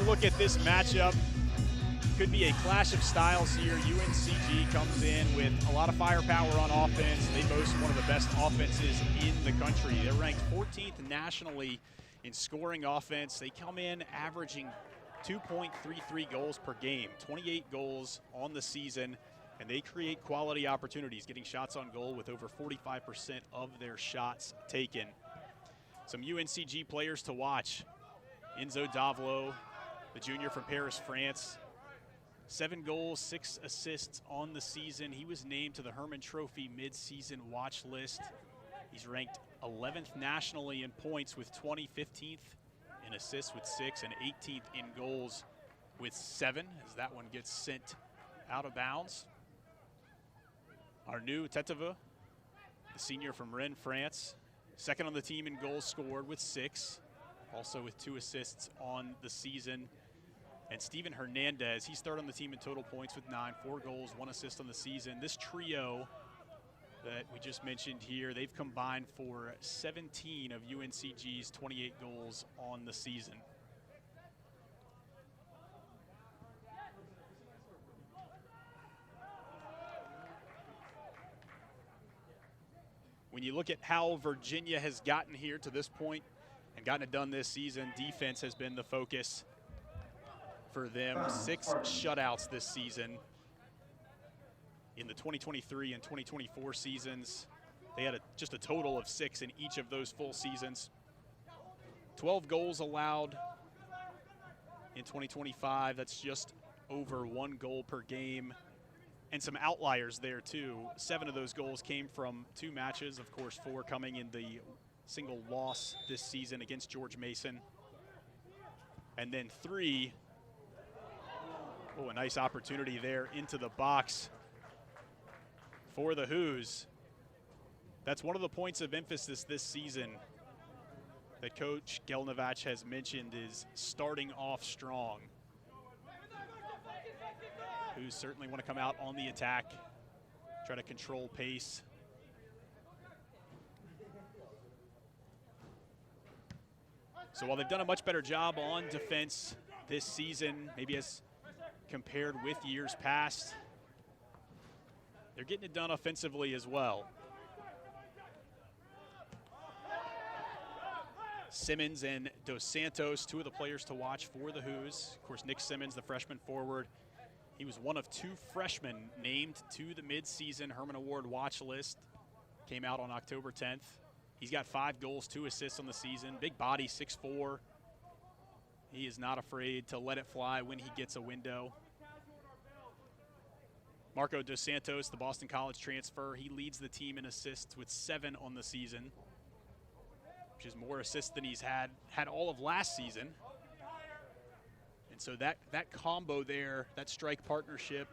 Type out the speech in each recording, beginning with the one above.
look at this matchup, could be a clash of styles here. UNCG comes in with a lot of firepower on offense. They boast one of the best offenses in the country. They're ranked 14th nationally in scoring offense. They come in averaging 2.33 goals per game, 28 goals on the season, and they create quality opportunities, getting shots on goal with over 45% of their shots taken. Some UNCG players to watch. Enzo Davlo, the junior from Paris, France. 7 goals, 6 assists on the season. He was named to the Hermann Trophy mid-season watch list. He's ranked 11th nationally in points with 20, 15th in assists with 6, and 18th in goals with 7, as that one gets sent out of bounds. Arnaud Teteva, the senior from Rennes, France, second on the team in goals scored with 6, also with 2 assists on the season. And Steven Hernandez, he's third on the team in total points with 9, 4 goals, 1 assist on the season. This trio that we just mentioned here, they've combined for 17 of UNCG's 28 goals on the season. When you look at how Virginia has gotten here to this point and gotten it done this season, defense has been the focus for them. 6 shutouts this season. In the 2023 and 2024 seasons, they had just a total of 6 in each of those full seasons. 12 goals allowed in 2025. That's just over 1 goal per game. And some outliers there, too. 7 of those goals came from 2 matches. Of course, 4 coming in the single loss this season against George Mason. And then 3, a nice opportunity there into the box for the Hoos. That's one of the points of emphasis this season that Coach Gelnevach has mentioned, is starting off strong. Hoos certainly want to come out on the attack, try to control pace. So while they've done a much better job on defense this season, maybe as compared with years past, they're getting it done offensively as well. Simmons and Dos Santos, 2 of the players to watch for the Hoos. Of course, Nick Simmons, the freshman forward, he was one of 2 freshmen named to the midseason Hermann Award watch list. Came out on October 10th. He's got 5 goals, 2 assists on the season. Big body, 6'4". He is not afraid to let it fly when he gets a window. Marco Dos Santos, the Boston College transfer, he leads the team in assists with 7 on the season, which is more assists than he's had all of last season. And so that combo there, that strike partnership,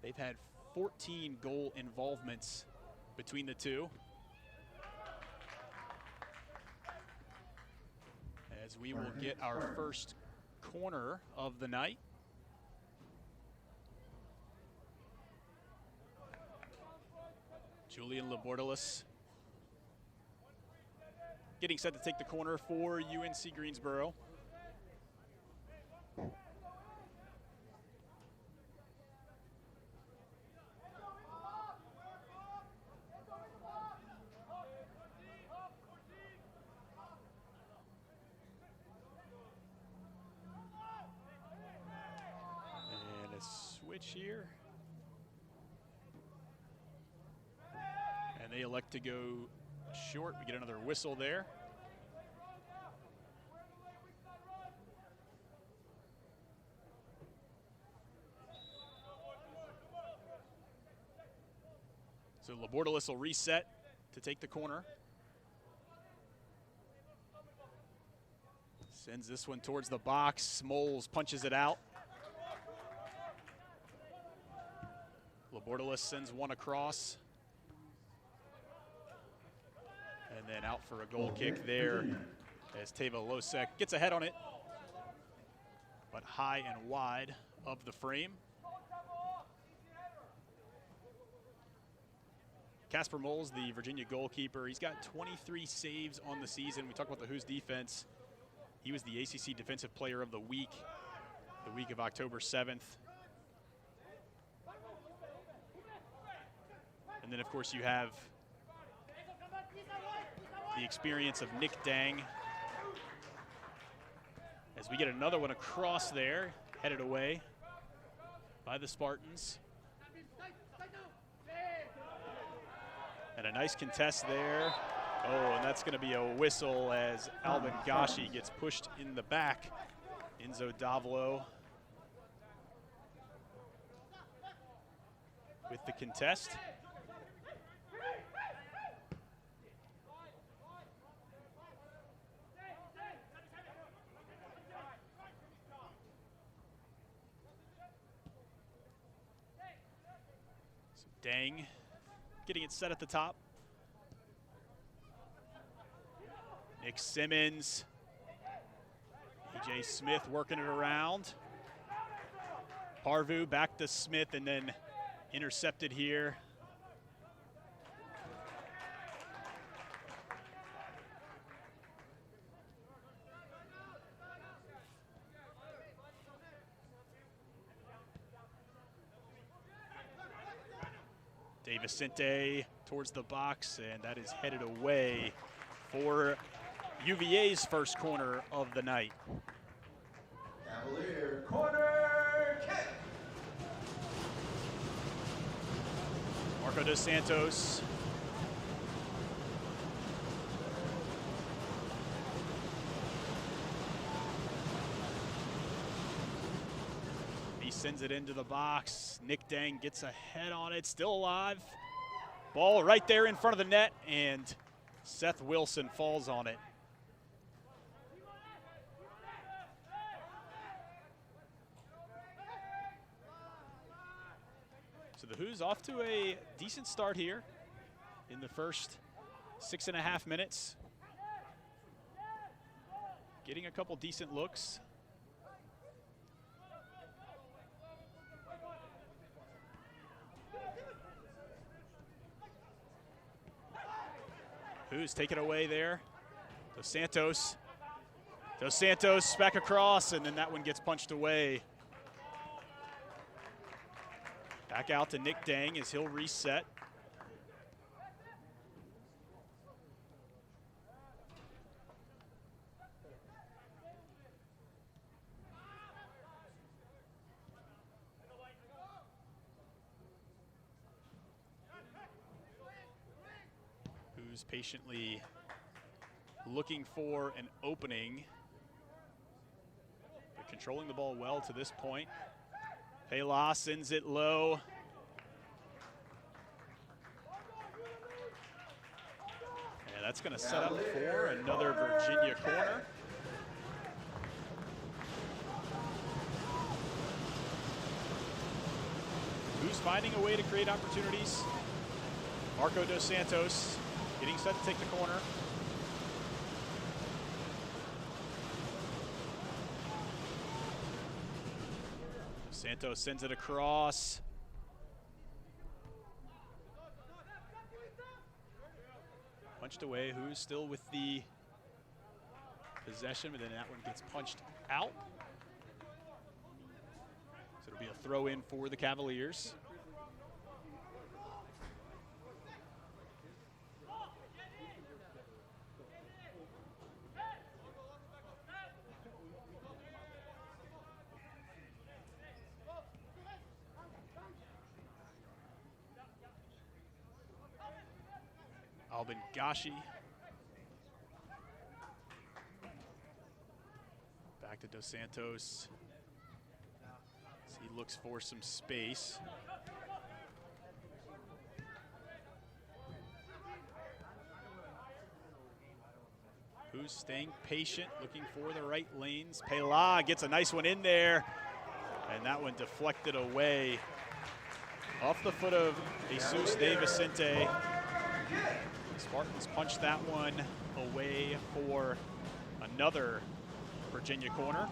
they've had 14 goal involvements between the 2. As we will get our first corner of the night. Julian Labordalis getting set to take the corner for UNC Greensboro. And a switch here. And they elect to go short. We get another whistle there. So Labordalis will reset to take the corner. Sends this one towards the box. Smoles punches it out. Labordalis sends one across. And then out for a goal kick there as Teva Losek gets ahead on it, but high and wide of the frame. Casper Moles, the Virginia goalkeeper, he's got 23 saves on the season. We talk about the Hoos defense. He was the ACC Defensive Player of the week of October 7th. And then, of course, you have the experience of Nick Dang. As we get another one across there, headed away by the Spartans. And a nice contest there. Oh, and that's going to be a whistle as Alvin Gashi gets pushed in the back. Enzo Davlo with the contest. So Dang getting it set at the top. Nick Simmons, EJ Smith working it around. Parvu back to Smith and then intercepted here. DeVicente towards the box, and that is headed away for UVA's first corner of the night. Cavalier corner kick. Marco Dos Santos. He sends it into the box. Nick Dang gets a head on it, still alive. Ball right there in front of the net, and Seth Wilson falls on it. So the Hoos off to a decent start here in the first 6.5 minutes. Getting a couple decent looks. Hoos take it away there. Dos Santos. Dos Santos back across, and then that one gets punched away. Back out to Nick Dang as he'll reset. Who's patiently looking for an opening, but controlling the ball well to this point. Pela sends it low. And that's going to set up for another Virginia corner. Who's finding a way to create opportunities? Marco Dos Santos getting set to take the corner. Santos sends it across. Punched away. Who's still with the possession, but then that one gets punched out. So it'll be a throw in for the Cavaliers. Alvin Gashi. Back to Dos Santos. As he looks for some space. Who's staying patient, looking for the right lanes. Pela gets a nice one in there, and that one deflected away off the foot of Jesus DeVicente. Spartans punched that one away for another Virginia corner.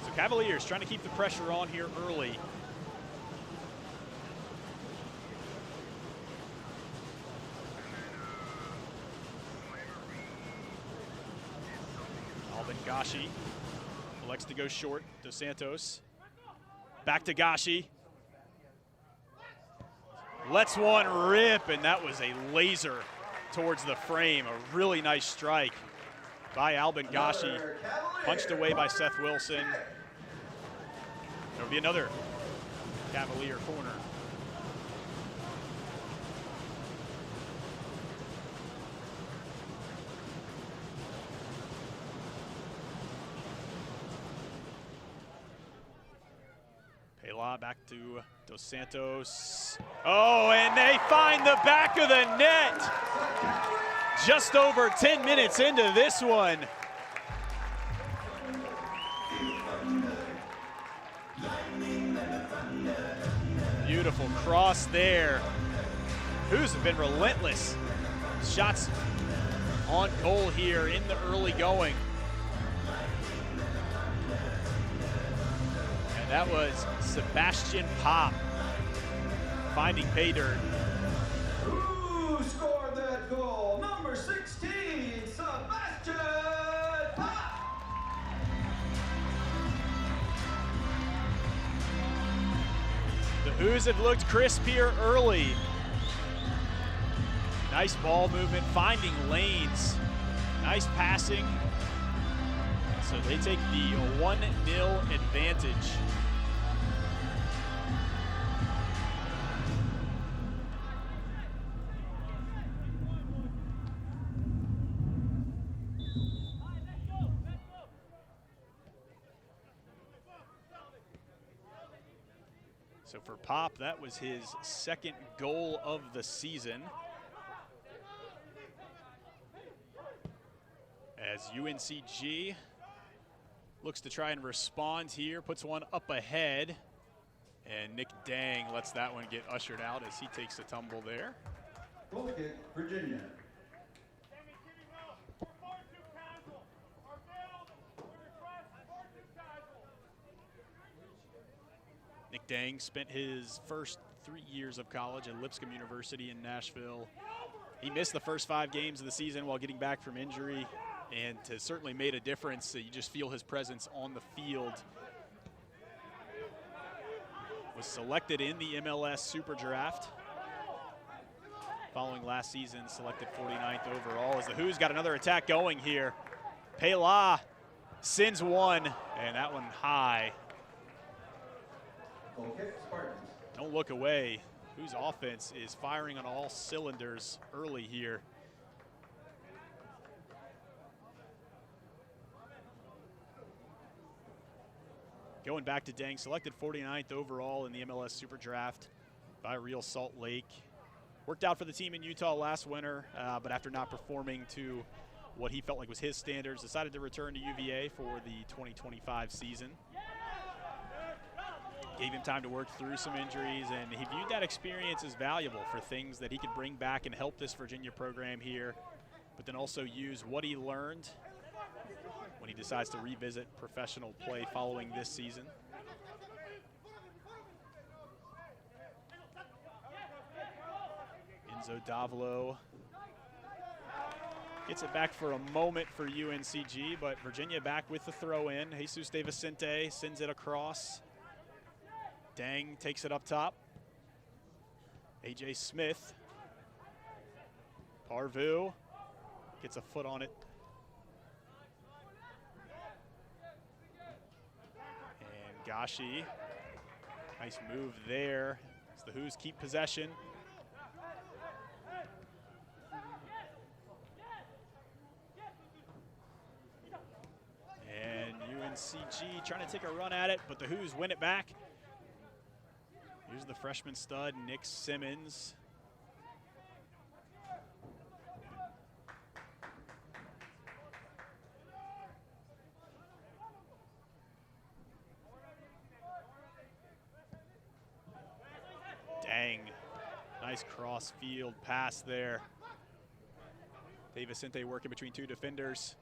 So Cavaliers trying to keep the pressure on here early. Alvin Gashi elects to go short. Dos Santos. Back to Gashi. Lets one rip, and that was a laser towards the frame. A really nice strike by Alvin Gashi. Punched away by Seth Wilson. There'll be another Cavalier corner. Pela back to Dos Santos. Oh, and they find the back of the net. Just over 10 minutes into this one. Beautiful cross there. Who's been relentless. Shots on goal here in the early going. And that was Sebastian Pop finding pay dirt. Who scored that goal? Number 16, Sebastian Pop. The Who's have looked crisp here early. Nice ball movement, finding lanes. Nice passing. So they take the 1-0 advantage. So for Pop, that was his second goal of the season. As UNCG looks to try and respond here, puts one up ahead, and Nick Dang lets that one get ushered out as he takes a tumble there. Goal kick, Virginia. Nick Dang spent his first 3 years of college at Lipscomb University in Nashville. He missed the first 5 games of the season while getting back from injury, and has certainly made a difference. You just feel his presence on the field. Was selected in the MLS Super Draft. Following last season, selected 49th overall. As the Who's got another attack going here. Pela sends one, and that one high. Goal kick, Spartans. Don't look away. Who's offense is firing on all cylinders early here. Going back to Dang, selected 49th overall in the MLS Super Draft by Real Salt Lake. Worked out for the team in Utah last winter, but after not performing to what he felt like was his standards, decided to return to UVA for the 2025 season. Gave him time to work through some injuries, and he viewed that experience as valuable for things that he could bring back and help this Virginia program here, but then also use what he learned when he decides to revisit professional play following this season. Enzo Davilo gets it back for a moment for UNCG, but Virginia back with the throw in. Jesus De Vicente sends it across. Dang takes it up top. AJ Smith. Parvu gets a foot on it. And Gashi, nice move there as the Who's keep possession. And UNCG trying to take a run at it, but the Who's win it back. Here's the freshman stud, Nick Simmons. Dang, nice cross field pass there. De Vicente working between 2 defenders.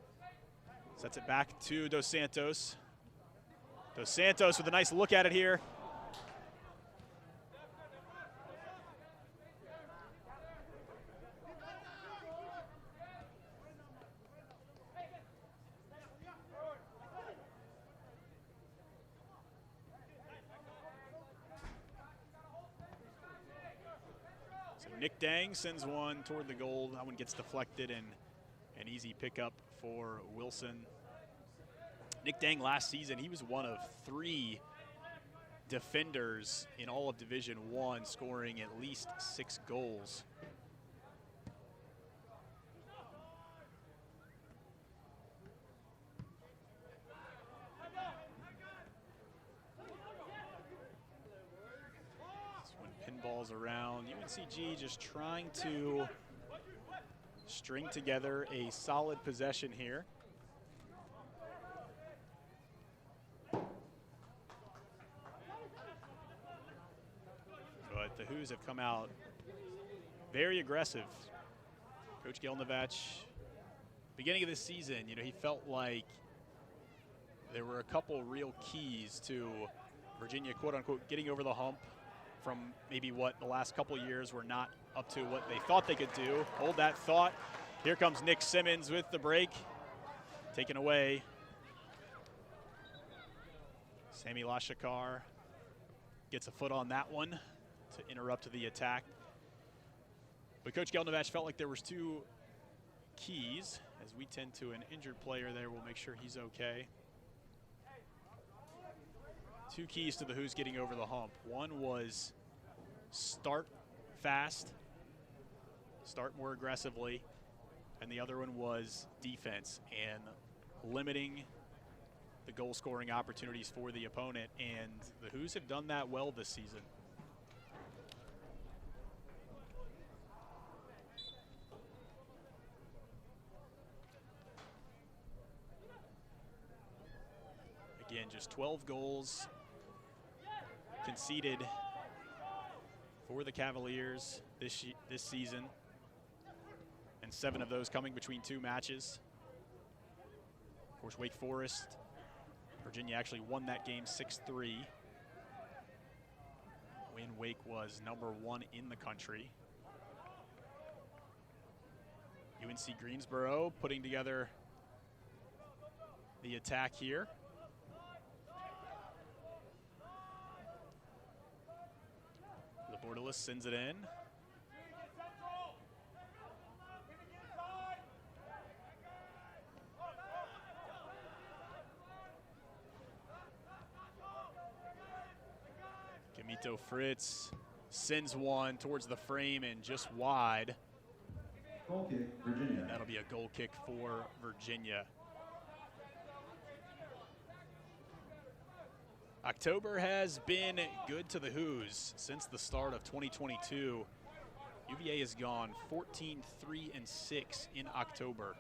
Sets it back to Dos Santos. Dos Santos with a nice look at it here. Nick Dang sends one toward the goal. That one gets deflected and an easy pickup for Wilson. Nick Dang last season, he was one of 3 defenders in all of Division I, scoring at least 6 goals. Pinballs around. UNCG just trying to string together a solid possession here. But the Hoos have come out very aggressive. Coach Gelnovich, beginning of this season, he felt like there were a couple real keys to Virginia, quote unquote, getting over the hump from maybe what the last couple years were not up to what they thought they could do. Hold that thought. Here comes Nick Simmons with the break. Taken away. Sammy Lashakar gets a foot on that one to interrupt the attack. But Coach Gelnovich felt like there was 2 keys. As we tend to an injured player there, we'll make sure he's okay. 2 keys to the Hoos getting over the hump. One was start fast, start more aggressively, and the other one was defense and limiting the goal-scoring opportunities for the opponent, and the Hoos have done that well this season. Again, just 12 goals conceded for the Cavaliers this season, and 7 of those coming between 2 matches. Of course, Wake Forest, Virginia actually won that game 6-3 when Wake was #1 in the country. UNC Greensboro putting together the attack here. Bordelis sends it in. Kamito Fritz sends one towards the frame and just wide. Goal kick, Virginia. And that'll be a goal kick for Virginia. October has been good to the Hoos since the start of 2022. UVA has gone 14-3-6 in October.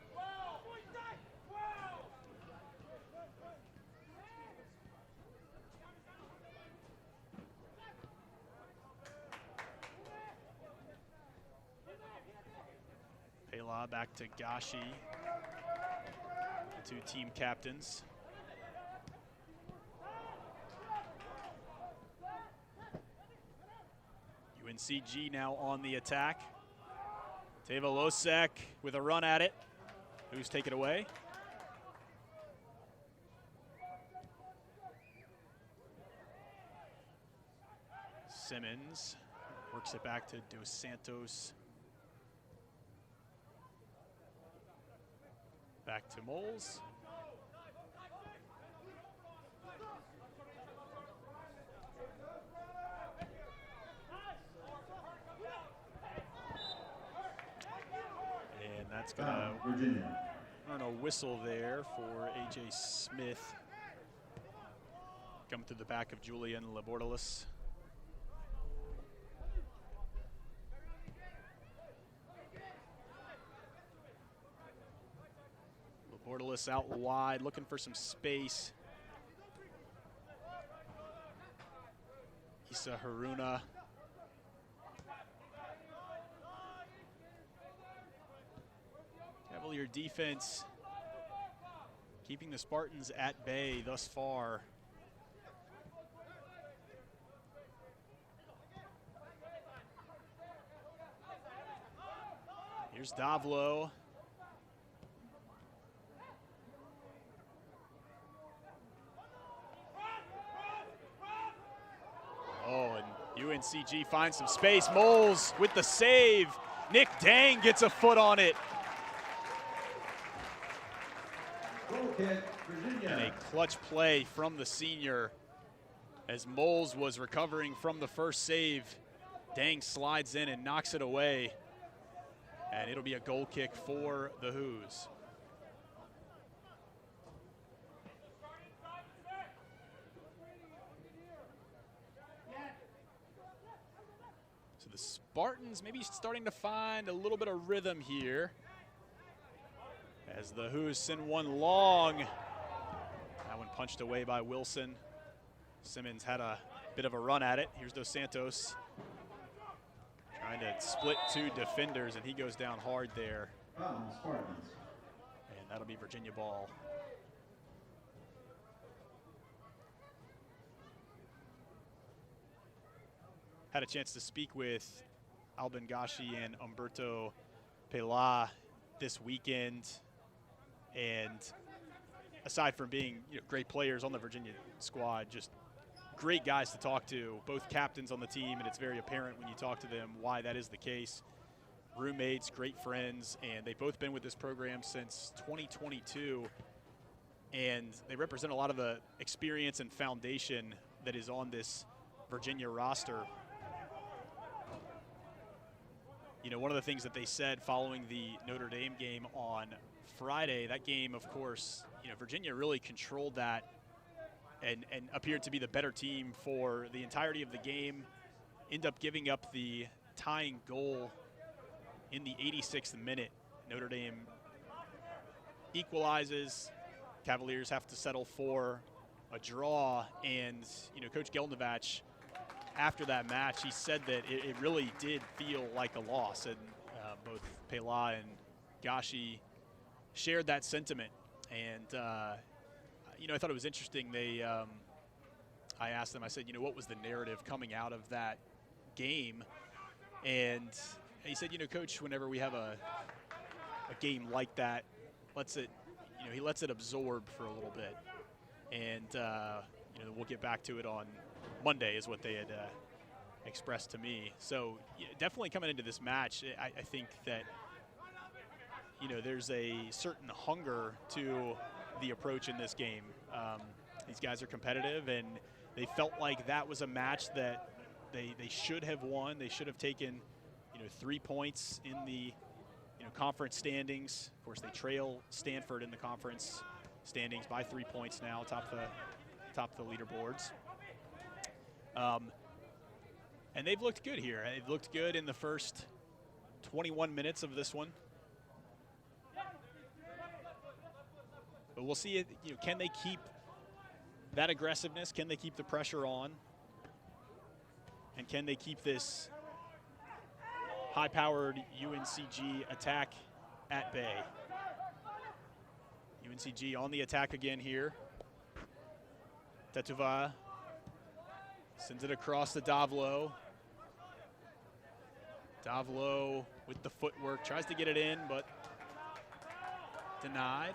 Pela back to Gashi, the 2 team captains. UNCG now on the attack. Teva Losek with a run at it. Who's take it away? Simmons works it back to Dos Santos. Back to Moles. And that's going to earn a whistle there for A.J. Smith. Coming through the back of Julian Labordalis. Labordalis out wide, looking for some space. Issa Haruna. Cavalier defense keeping the Spartans at bay thus far. Here's Davlo. Oh, and UNCG finds some space. Moles with the save. Nick Dang gets a foot on it. Goal kick, Virginia. And a clutch play from the senior as Moles was recovering from the first save. Dang slides in and knocks it away. And it'll be a goal kick for the Hoos. So the Spartans maybe starting to find a little bit of rhythm here as the Hoos send one long. That one punched away by Wilson. Simmons had a bit of a run at it. Here's Dos Santos trying to split two defenders, and he goes down hard there. Spartans. And that'll be Virginia ball. Had a chance to speak with Alban Gashi and Umberto Pela this weekend. And aside from being great players on the Virginia squad, just great guys to talk to, both captains on the team, and it's very apparent when you talk to them why that is the case. Roommates, great friends, and they've both been with this program since 2022, and they represent a lot of the experience and foundation that is on this Virginia roster. One of the things that they said following the Notre Dame game on Friday, that game, of course, Virginia really controlled that and appeared to be the better team for the entirety of the game. End up giving up the tying goal in the 86th minute. Notre Dame equalizes. Cavaliers have to settle for a draw. And, Coach Gelnevach, after that match, he said that it really did feel like a loss. And both Pela and Gashi shared that sentiment. And, I thought it was interesting. I asked them, I said, what was the narrative coming out of that game? And he said, Coach, whenever we have a game like that, he lets it absorb for a little bit. And, we'll get back to it on Monday is what they had expressed to me. So definitely coming into this match, I think that, there's a certain hunger to the approach in this game. These guys are competitive, and they felt like that was a match that they should have won. They should have taken 3 points in the conference standings. Of course, they trail Stanford in the conference standings by 3 points now, top the leaderboards. And they've looked good here. They've looked good in the first 21 minutes of this one. But we'll see, can they keep that aggressiveness? Can they keep the pressure on? And can they keep this high-powered UNCG attack at bay? UNCG on the attack again here. Tetuva sends it across to Davlo. Davlo with the footwork, tries to get it in, but denied.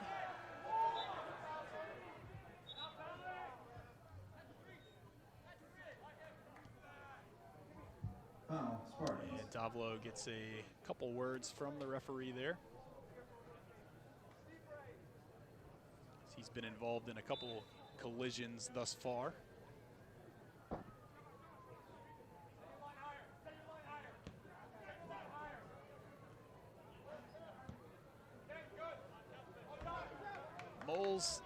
And Davlo gets a couple words from the referee there. He's been involved in a couple collisions thus far. Moles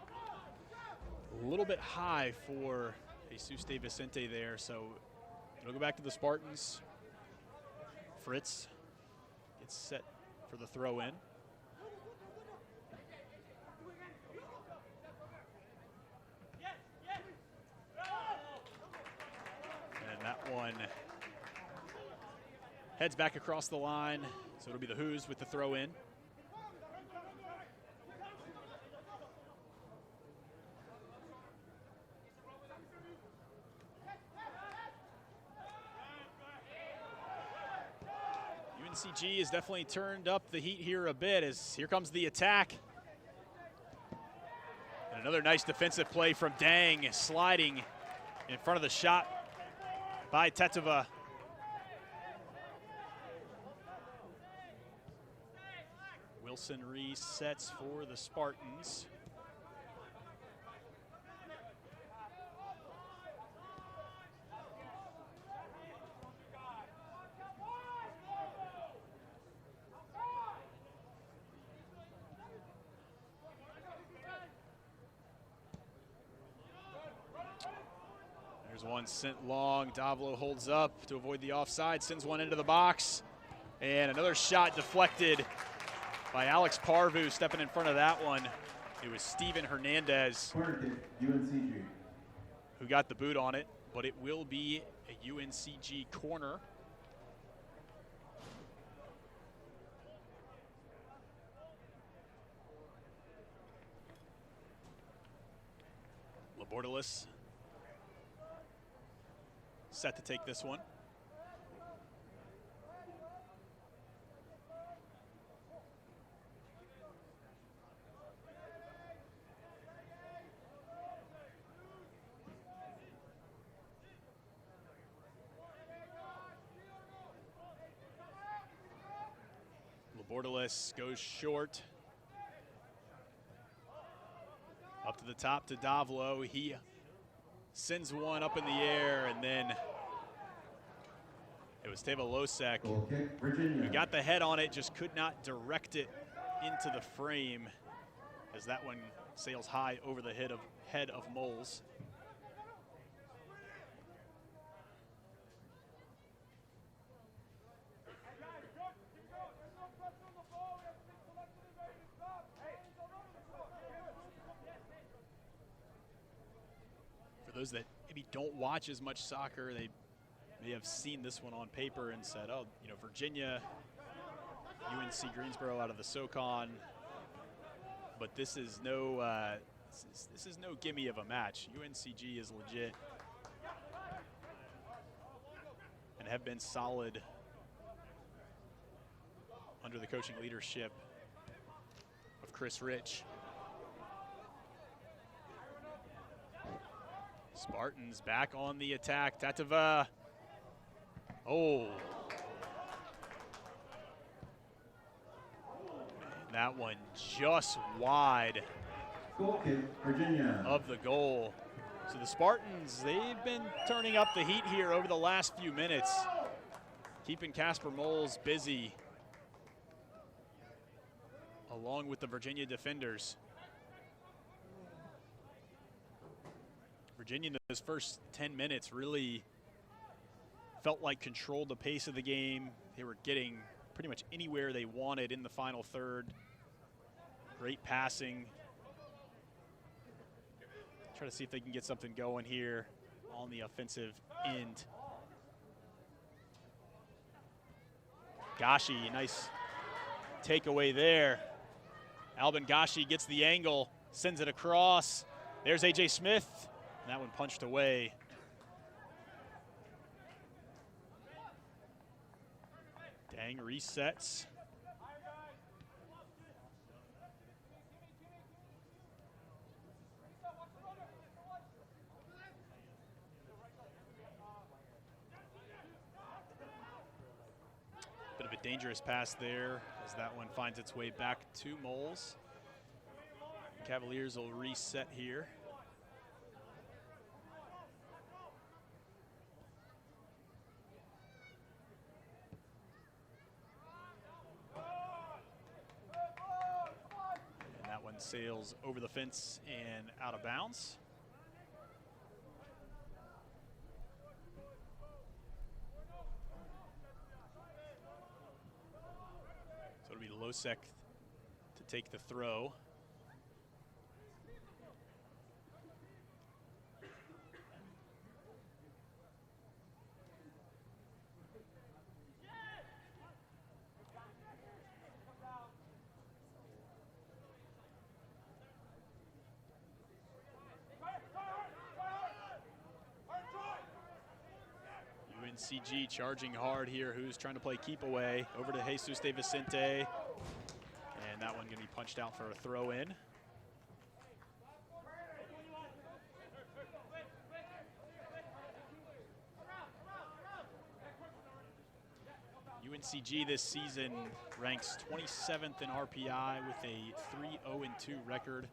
a little bit high for Jesus De Vicente there, so it'll go back to the Spartans. Fritz gets set for the throw in. And that one heads back across the line, so it'll be the Hoos with the throw in. UNCG has definitely turned up the heat here a bit as here comes the attack. And another nice defensive play from Dang, sliding in front of the shot by Tetuva. Wilson resets for the Spartans. There's one sent long. Davlo holds up to avoid the offside, sends one into the box. And another shot deflected by Alex Parvu, stepping in front of that one. It was Steven Hernandez who got the boot on it, but it will be a UNCG corner. Labordalis set to take this one. Labordalis goes short. Up to the top to Davlo. He sends one up in the air, and then it was Teva Losek who got the head on it, just could not direct it into the frame as that one sails high over the head of Moles. For those that maybe don't watch as much soccer, they may have seen this one on paper and said, oh, you know, Virginia, UNC Greensboro out of the SoCon, but this is no this is no gimme of a match. UNCG is legit and have been solid under the coaching leadership of Chris Rich. Spartans back on the attack. Tateva. Oh. That one just wide of the goal. So the Spartans, they've been turning up the heat here over the last few minutes, keeping Casper Moles busy, along with the Virginia defenders. Virginia in those first 10 minutes really felt like controlled the pace of the game. They were getting pretty much anywhere they wanted in the final third. Great passing. Try to see if they can get something going here on the offensive end. Gashi, nice takeaway there. Albin Gashi gets the angle, sends it across. There's AJ Smith. And that one punched away. Dang resets. Bit of a dangerous pass there as that one finds its way back to Moles. Cavaliers will reset here. Sails over the fence and out of bounds. So it'll be Losek to take the throw. UNCG charging hard here. Who's trying to play keep away over to Jesus De Vicente. And that one going to be punched out for a throw in. UNCG this season ranks 27th in RPI with a 3-0-2 record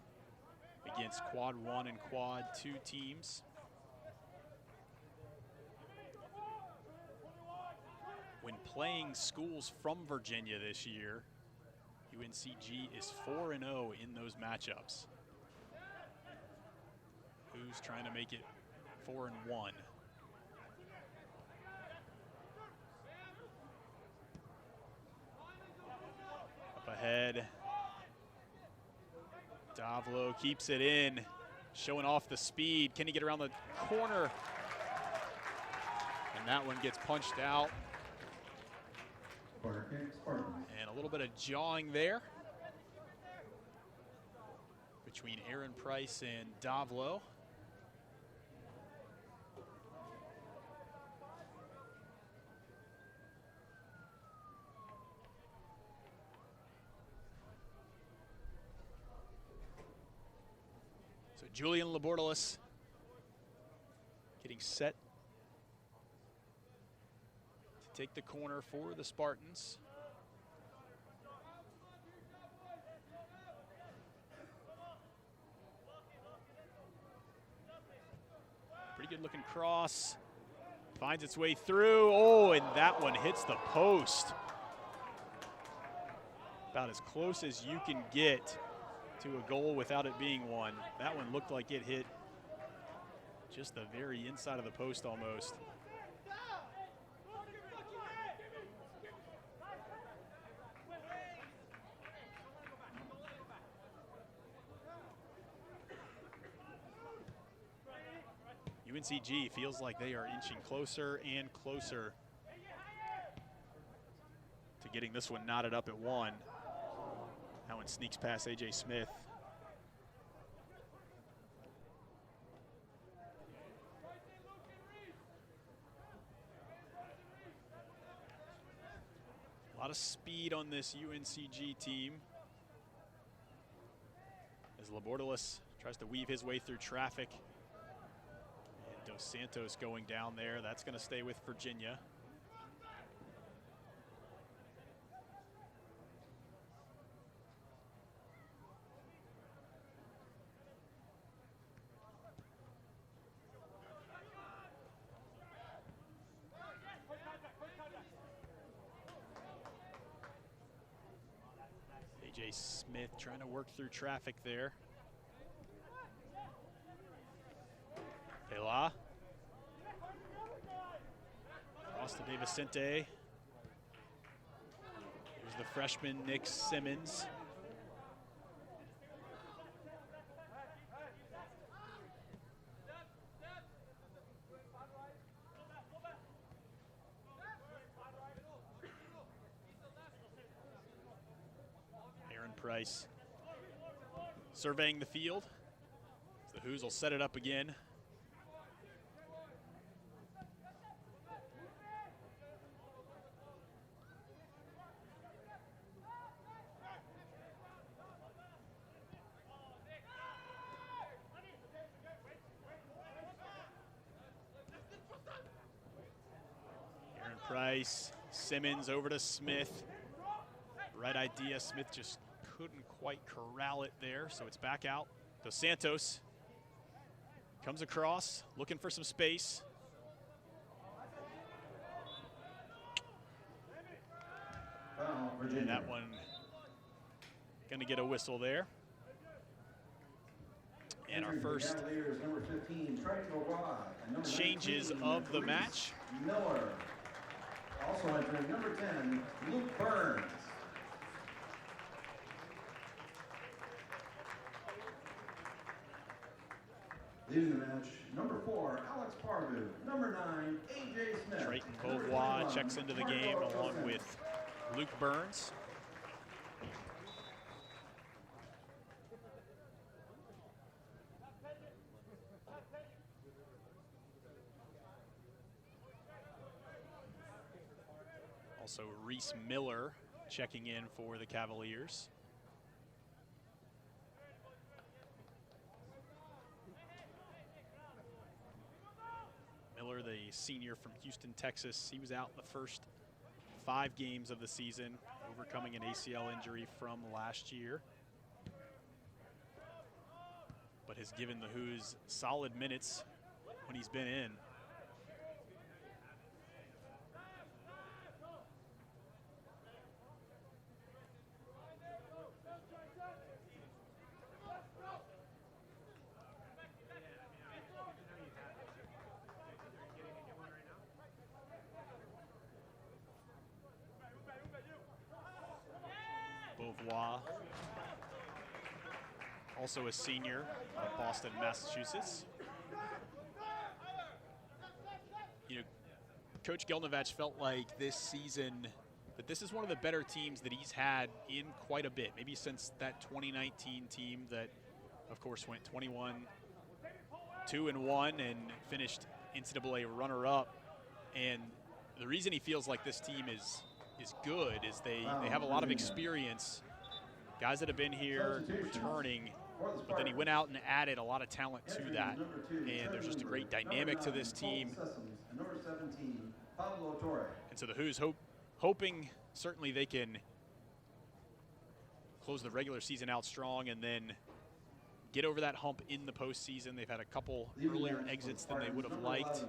against Quad 1 and Quad 2 teams. When playing schools from Virginia this year, UNCG is 4-0 in those matchups. Who's trying to make it 4-1? Up ahead. Davlo keeps it in, showing off the speed. Can he get around the corner? And that one gets punched out. Corner kick, Spartans. And a little bit of jawing there between Aaron Price and Davlo. So Julian Labordalis getting set to take the corner for the Spartans. Pretty good looking cross. Finds its way through. Oh, and that one hits the post. About as close as you can get to a goal without it being one. That one looked like it hit just the very inside of the post almost. UNCG feels like they are inching closer and closer to getting this one knotted up at 1. That one sneaks past AJ Smith. A lot of speed on this UNCG team as Labordalis tries to weave his way through traffic. And Dos Santos going down there. That's going to stay with Virginia. AJ Smith trying to work through traffic there. Pela. Cross to De Vicente. Here's the freshman Nick Simmons. Aaron Price surveying the field. The Hoos will set it up again. Aaron Price, Simmons over to Smith. Right idea, Smith just couldn't quite corral it there, so it's back out. Dos Santos comes across, looking for some space. And that one gonna get a whistle there. And our first changes of the match. Miller. Also entering number 10, Luke Burns. Leading the match, number 4, Alex Parvu. Number 9, AJ Smith. Trayton Beauvois checks into the game along with Luke Burns. Also Reese Miller checking in for the Cavaliers. Miller, the senior from Houston, Texas, he was out the first 5 games of the season, overcoming an ACL injury from last year. But has given the Hoos solid minutes when he's been in. Beauvoir, also a senior of Boston, Massachusetts. You know, Coach Gelnovich felt like this season that this is one of the better teams that he's had in quite a bit, maybe since that 2019 team that, of course, went 21-2-1 and finished NCAA runner-up. And the reason he feels like this team is good is they have a lot of experience, guys that have been here returning, but then he went out and added a lot of talent to that. And there's just a great dynamic to this team. And so the Hoos hoping certainly they can close the regular season out strong and then get over that hump in the postseason. They've had a couple earlier exits than they would have liked,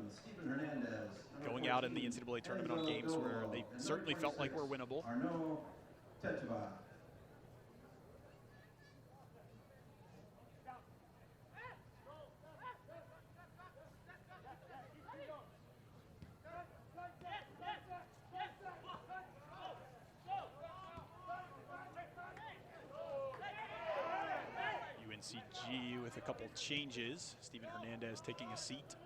going out in the NCAA tournament on games where they certainly felt like were winnable. UNCG with a couple changes. Steven Hernandez taking a seat.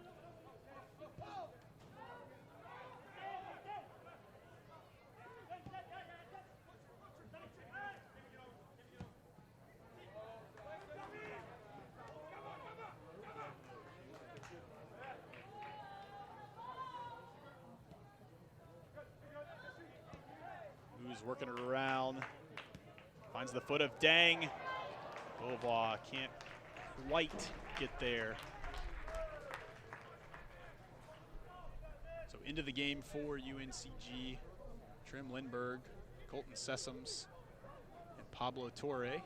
Who's working it around, finds the foot of Dang. Beauvoir can't quite get there. So into the game for UNCG, Trim Lindbergh, Colton Sessoms, and Pablo Torre.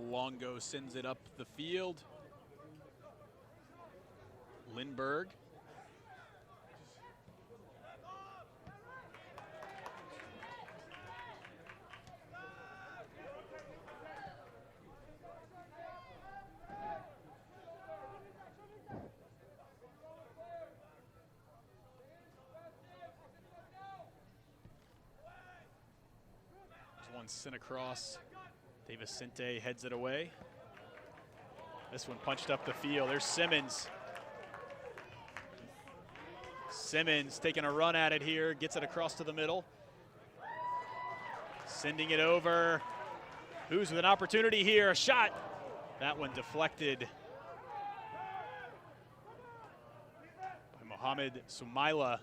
Longo sends it up the field. Lindbergh. There's one sent across. Davis Sinte heads it away. This one punched up the field. There's Simmons. Simmons taking a run at it here, gets it across to the middle. Sending it over. Who's with an opportunity here? A shot. That one deflected by Mohamed Sumaila.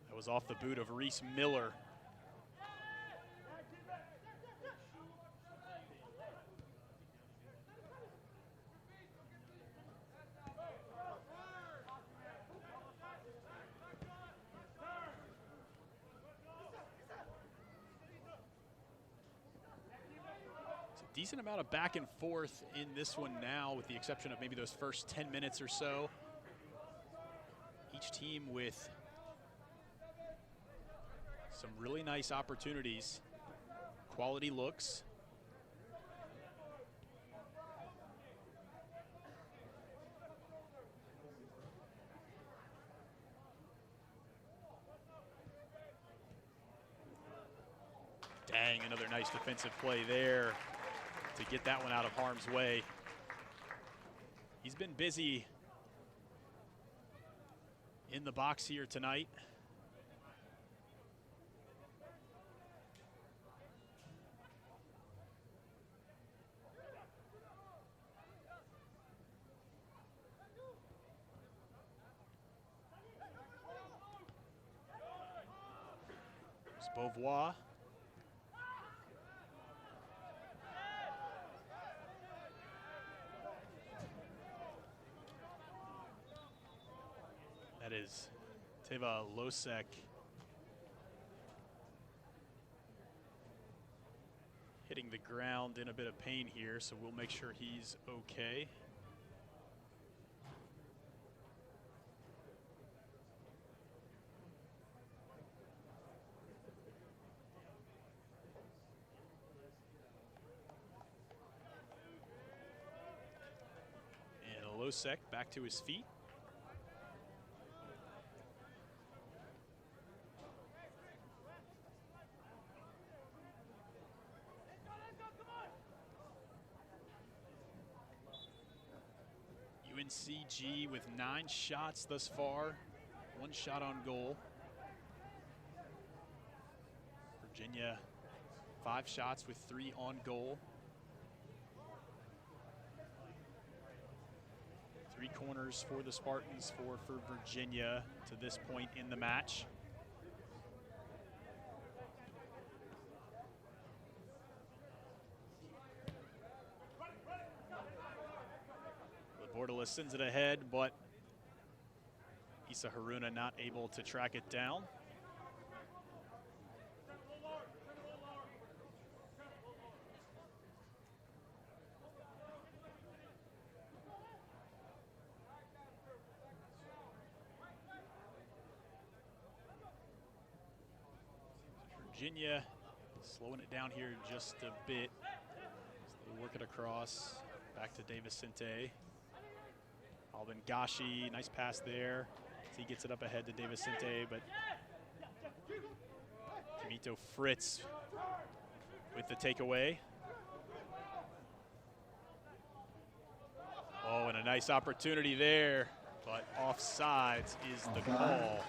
That was off the boot of Reese Miller. Decent amount of back and forth in this one now, with the exception of maybe those first 10 minutes or so. Each team with some really nice opportunities, quality looks. Dang, another nice defensive play there to get that one out of harm's way. He's been busy in the box here tonight. Beauvoir. That is Teva Losek. Hitting the ground in a bit of pain here, so we'll make sure he's okay. And Losek back to his feet. UNCG with 9 shots thus far, 1 shot on goal. Virginia, 5 shots with 3 on goal. 3 corners for the Spartans, 4 for Virginia to this point in the match. Bordelais sends it ahead, but Issa Haruna not able to track it down. Virginia slowing it down here just a bit. So they work it across, back to De Vicente. Alvin Gashi, nice pass there. He gets it up ahead to De Vicente, but Kamito Fritz with the takeaway. Oh, and a nice opportunity there, but offsides is the call.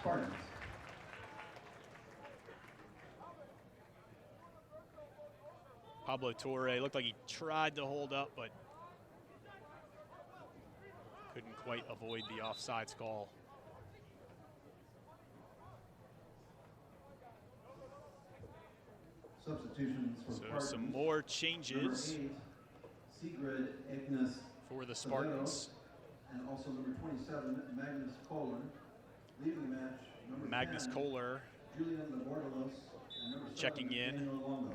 Pablo Torre looked like he tried to hold up, but couldn't quite avoid the offsides call. Substitutions for so some more changes for the Spartans. And also number 27, Magnus Kohler. Leaving the match, number Magnus 10, Kohler Julian Bordelais, and number 7, checking in Daniel Longo.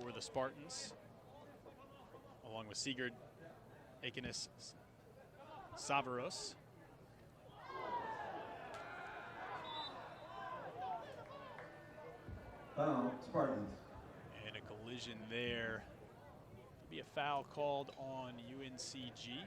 For the Spartans, along with Sigurd Ekenes Savaros. Foul, Spartans. And a collision there. There'll be a foul called on UNCG.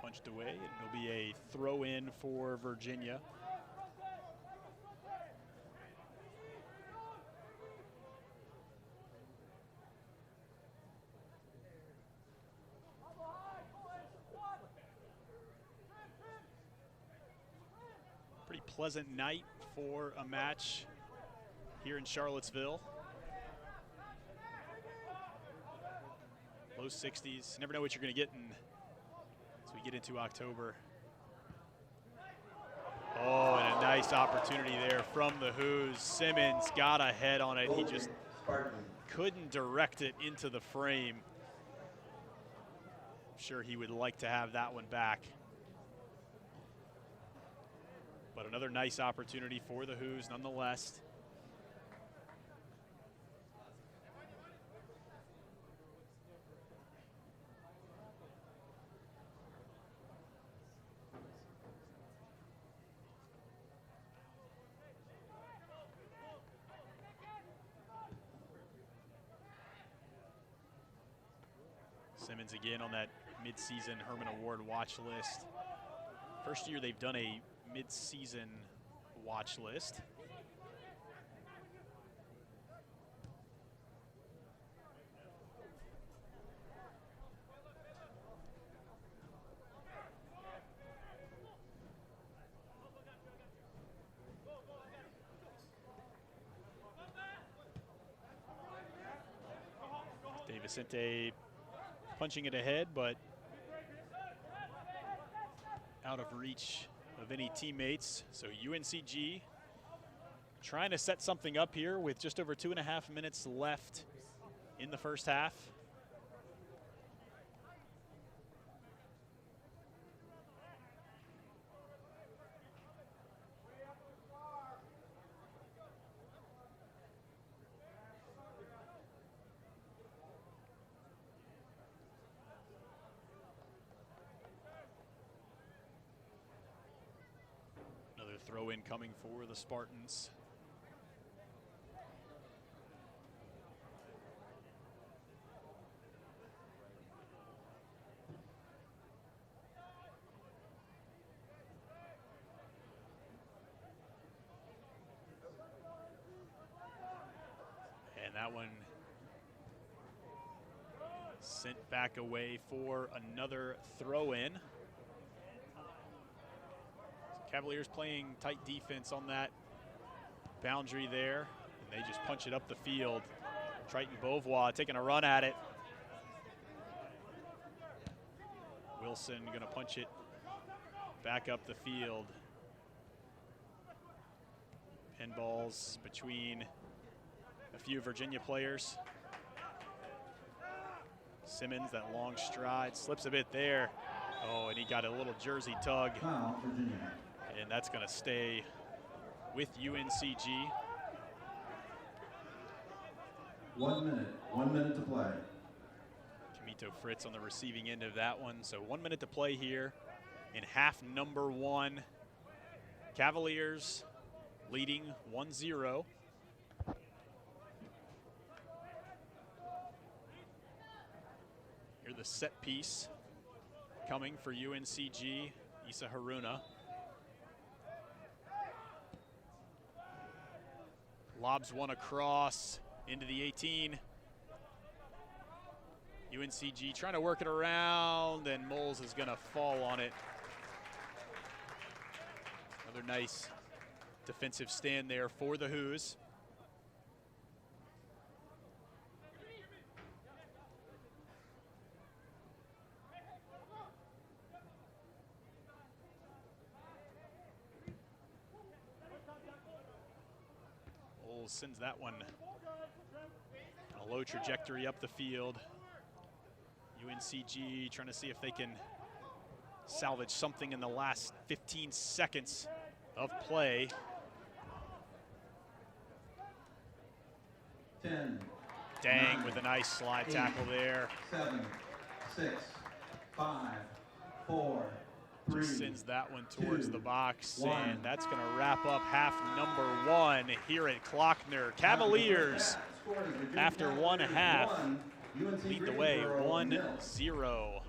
Punched away, and it'll be a throw-in for Virginia. Pretty pleasant night for a match here in Charlottesville. Low 60s. You never know what you're going to get as we get into October. Oh, and a nice opportunity there from the Who's. Simmons got ahead on it. He just couldn't direct it into the frame. I'm sure he would like to have that one back. But another nice opportunity for the Who's nonetheless. Simmons again on that mid-season Herman Award watch list. First year they've done a mid-season watch list. Vicente punching it ahead, but out of reach of any teammates. So UNCG trying to set something up here with just over 2.5 minutes left in the first half. Another throw in coming for the Spartans. And that one sent back away for another throw-in. Cavaliers playing tight defense on that boundary there, and they just punch it up the field. Triton Beauvois taking a run at it. Wilson gonna punch it back up the field. Pinballs between a few Virginia players. Simmons, that long stride, slips a bit there. Oh, and he got a little jersey tug. Foul, Virginia. And that's going to stay with UNCG. 1 minute to play. Kamito Fritz on the receiving end of that one. So 1 minute to play here in half number one. Cavaliers leading 1-0. Here's the set piece coming for UNCG, Issa Haruna. Lobs one across into the 18. UNCG trying to work it around, and Moles is going to fall on it. Another nice defensive stand there for the Hoos. Moles sends that one on a low trajectory up the field. UNCG trying to see if they can salvage something in the last 15 seconds of play. 10. Dang 9, with a nice slide 8, tackle there. 7, 6, 5, 4, 3. Just sends that one towards 2, the box, 1. and that's going to wrap up half number one here at Klockner. Cavaliers, after one half, lead the way 1-0.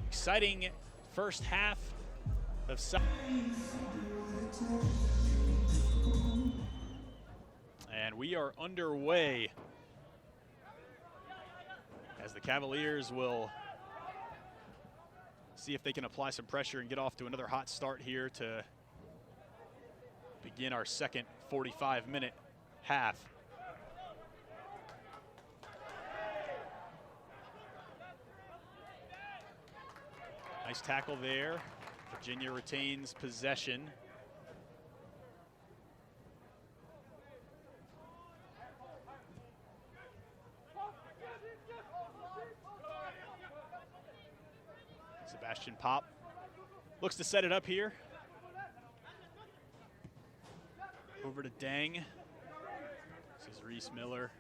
Exciting first half of and we are underway as the Cavaliers will see if they can apply some pressure and get off to another hot start here to begin our second 45-minute half. Nice tackle there. Virginia retains possession. Sebastian Pop looks to set it up here. Over to Dang. This is Reese Miller.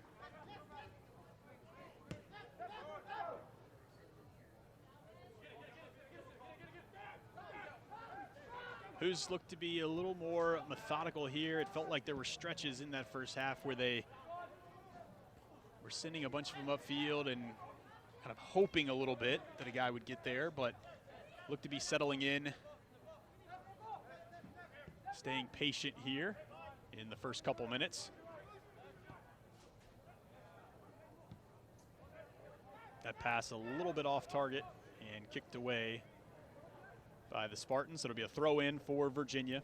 Who's looked to be a little more methodical here. It felt like there were stretches in that first half where they were sending a bunch of them upfield and kind of hoping a little bit that a guy would get there, but looked to be settling in, staying patient here in the first couple minutes. That pass a little bit off target and kicked away by the Spartans. It'll be a throw in for Virginia.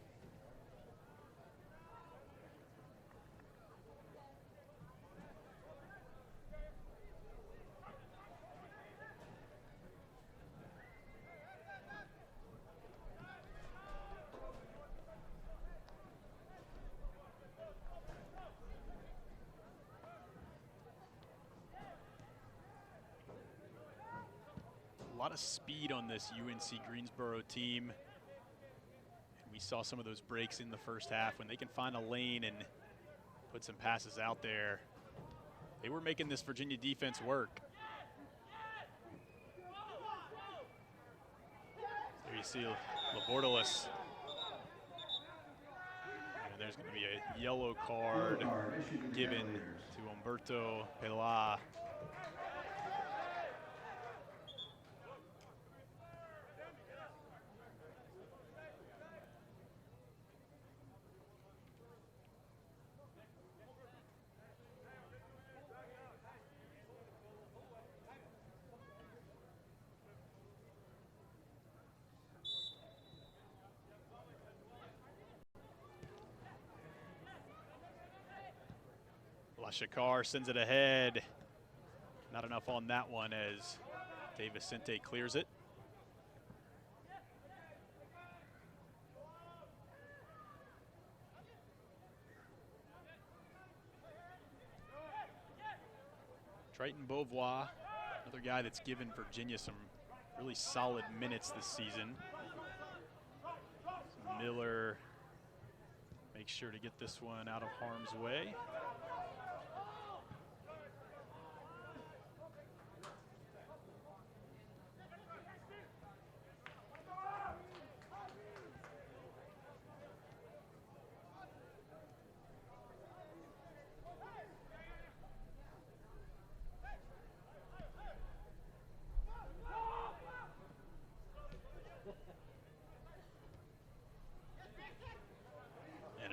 A lot of speed on this UNC Greensboro team. And we saw some of those breaks in the first half when they can find a lane and put some passes out there. They were making this Virginia defense work. There you see Labordalis. And there's going to be a yellow card given to Humberto Pelá. Shakar sends it ahead. Not enough on that one as De Vicente clears it. Triton Beauvoir, another guy that's given Virginia some really solid minutes this season. Miller makes sure to get this one out of harm's way.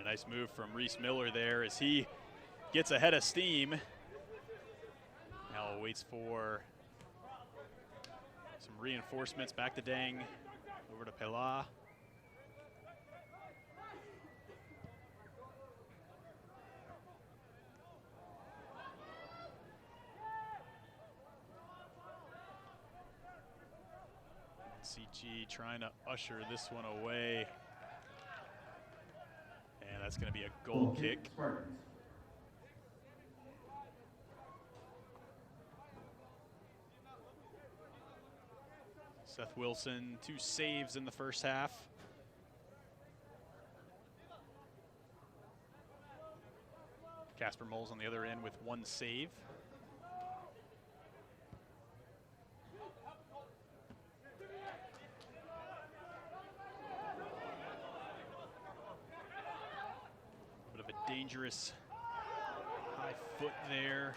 Nice move from Reese Miller there as he gets ahead of steam. Now waits for some reinforcements. Back to Dang, over to Pelá. CG trying to usher this one away. And that's going to be a goal kick. Seth Wilson, 2 saves in the first half. Casper Moles on the other end with 1 save. Dangerous high foot there.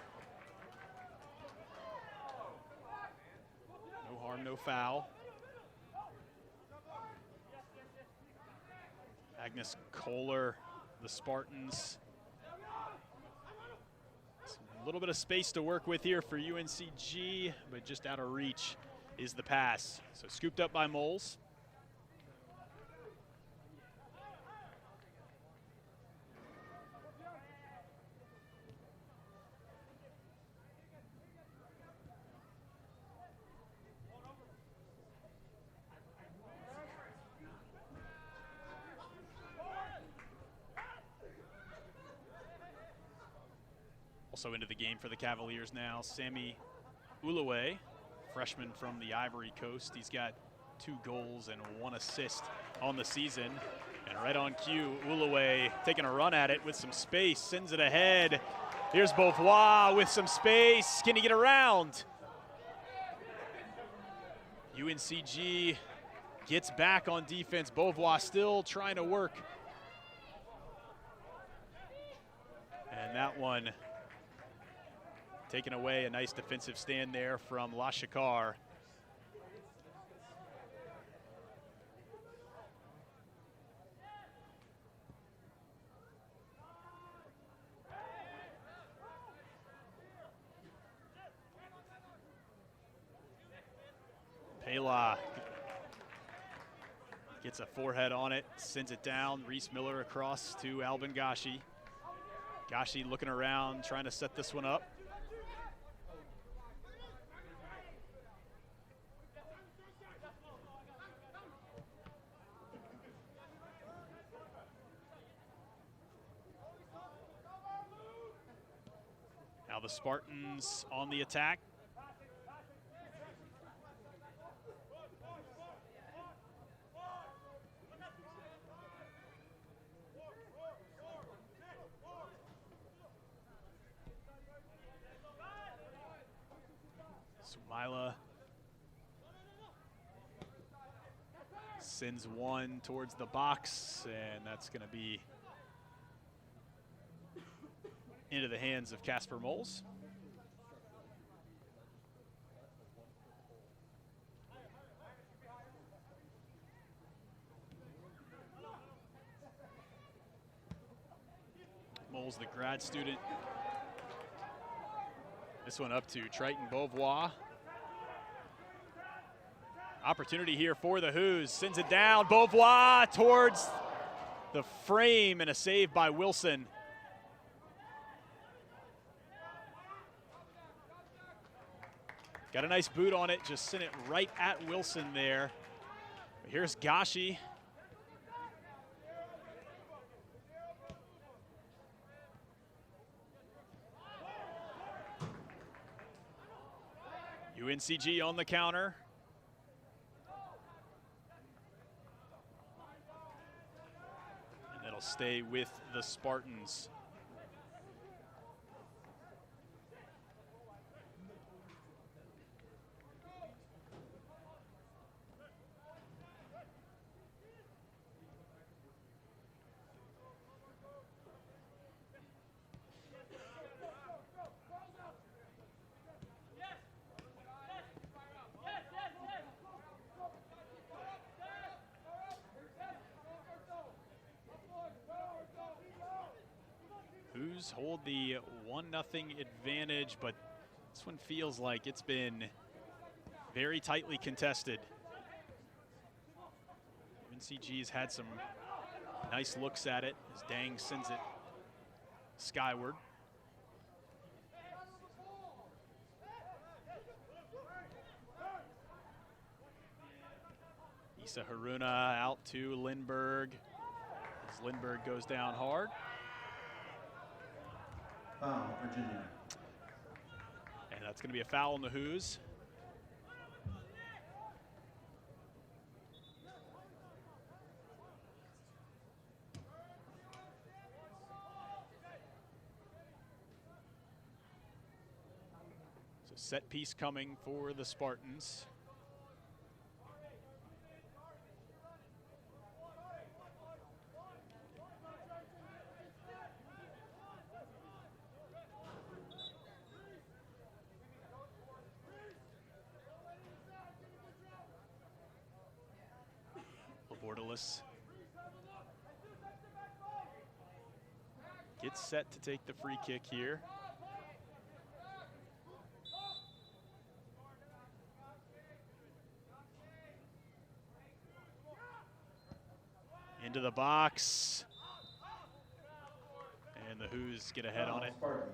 No harm, no foul. Agnes Kohler, the Spartans. A little bit of space to work with here for UNCG, but just out of reach is the pass. So scooped up by Moles. Also into the game for the Cavaliers now, Sammy Uluwe, freshman from the Ivory Coast. He's got 2 goals and 1 assist on the season. And right on cue, Uluwe taking a run at it with some space, sends it ahead. Here's Beauvoir with some space. Can he get around? UNCG gets back on defense. Beauvoir still trying to work. And that one taken away. A nice defensive stand there from Lashikar. Pelá gets a forehead on it, sends it down. Reese Miller across to Albin Gashi. Gashi looking around, trying to set this one up. Now the Spartans on the attack. Isla sends one towards the box, and that's going to be into the hands of Casper Moles. Moles, the grad student. This one up to Triton Beauvoir. Opportunity here for the Who's. Sends it down. Beauvoir towards the frame, and a save by Wilson. Got a nice boot on it. Just sent it right at Wilson there. But here's Gashi. UNCG on the counter. And that'll stay with the Spartans. Who's hold the 1-0 advantage, but this one feels like it's been very tightly contested. UNCG's had some nice looks at it as Dang sends it skyward. Issa Haruna out to Lindbergh as Lindbergh goes down hard. Foul, Virginia. And that's going to be a foul on the Who's. So set piece coming for the Spartans. Bordelis gets set to take the free kick here. Into the box. And the Who's get ahead on it. Spartans.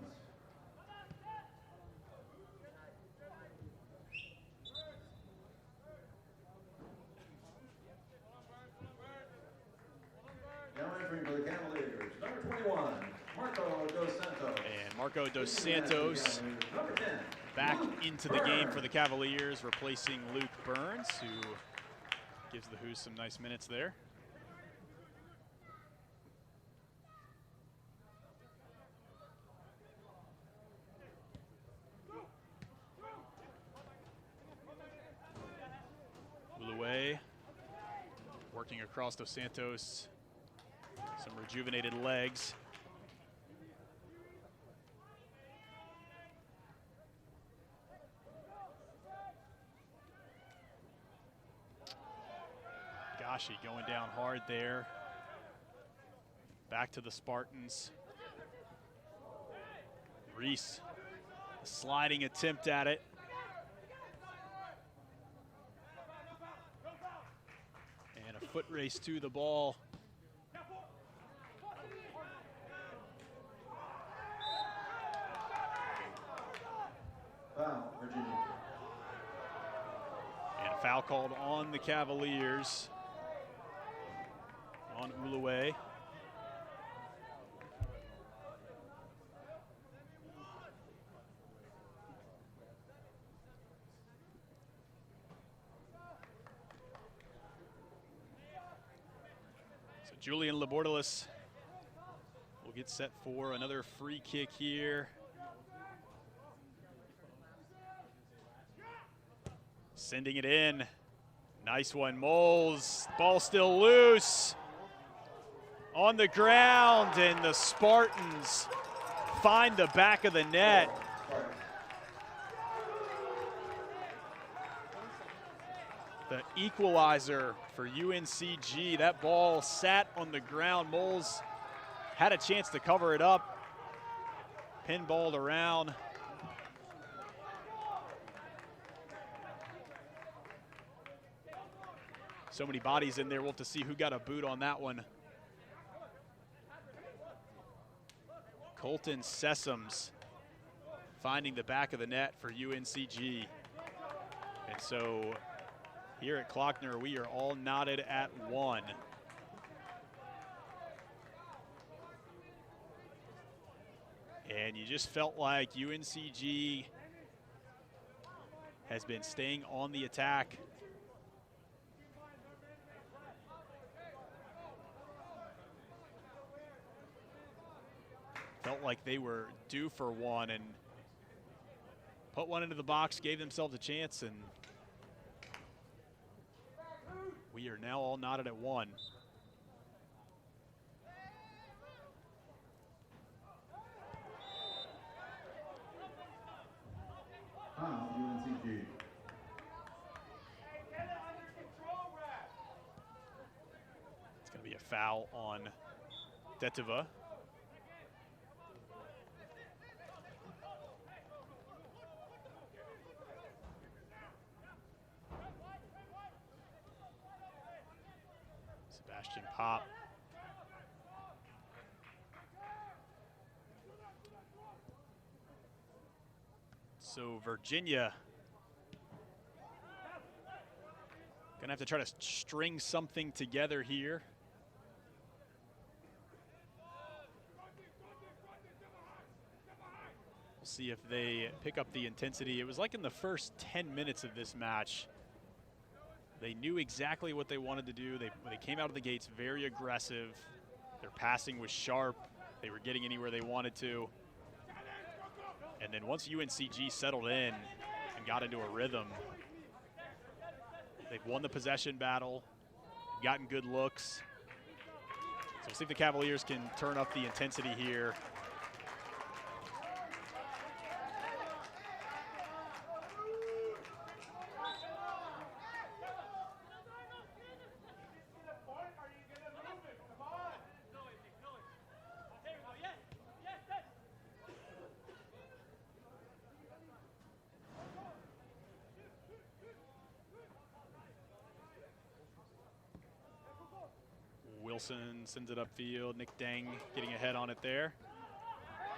Now entering for the Cavaliers, number 21, Marco Dos Santos. And Marco Dos Santos Number 10. back into the game for the Cavaliers, replacing Luke Burns, who gives the Who's some nice minutes there. Uluwe working across Dos Santos. Some rejuvenated legs. Gashi going down hard there. Back to the Spartans. Reese, a sliding attempt at it. And a foot race to the ball. Foul, Virginia. And a foul called on the Cavaliers, on Uluwe. So Julian Labordalis will get set for another free kick here. Sending it in. Nice one, Moles. Ball still loose. On the ground, and the Spartans find the back of the net. The equalizer for UNCG. That ball sat on the ground. Moles had a chance to cover it up. Pinballed around. So many bodies in there. We'll have to see who got a boot on that one. Colton Sessoms finding the back of the net for UNCG. And so here at Klockner, we are all knotted at 1. And you just felt like UNCG has been staying on the attack. Felt like they were due for one and put one into the box, gave themselves a chance, and we are now all knotted at 1. UNCG. It's going to be a foul on Deteva. Sebastian Pop. So Virginia gonna have to try to string something together here. We'll see if they pick up the intensity. It was like in the first 10 minutes of this match, they knew exactly what they wanted to do. They came out of the gates very aggressive. Their passing was sharp. They were getting anywhere they wanted to. And then once UNCG settled in and got into a rhythm, they've won the possession battle, gotten good looks. So we'll see if the Cavaliers can turn up the intensity here. Wilson sends it upfield. Nick Dang getting ahead on it there.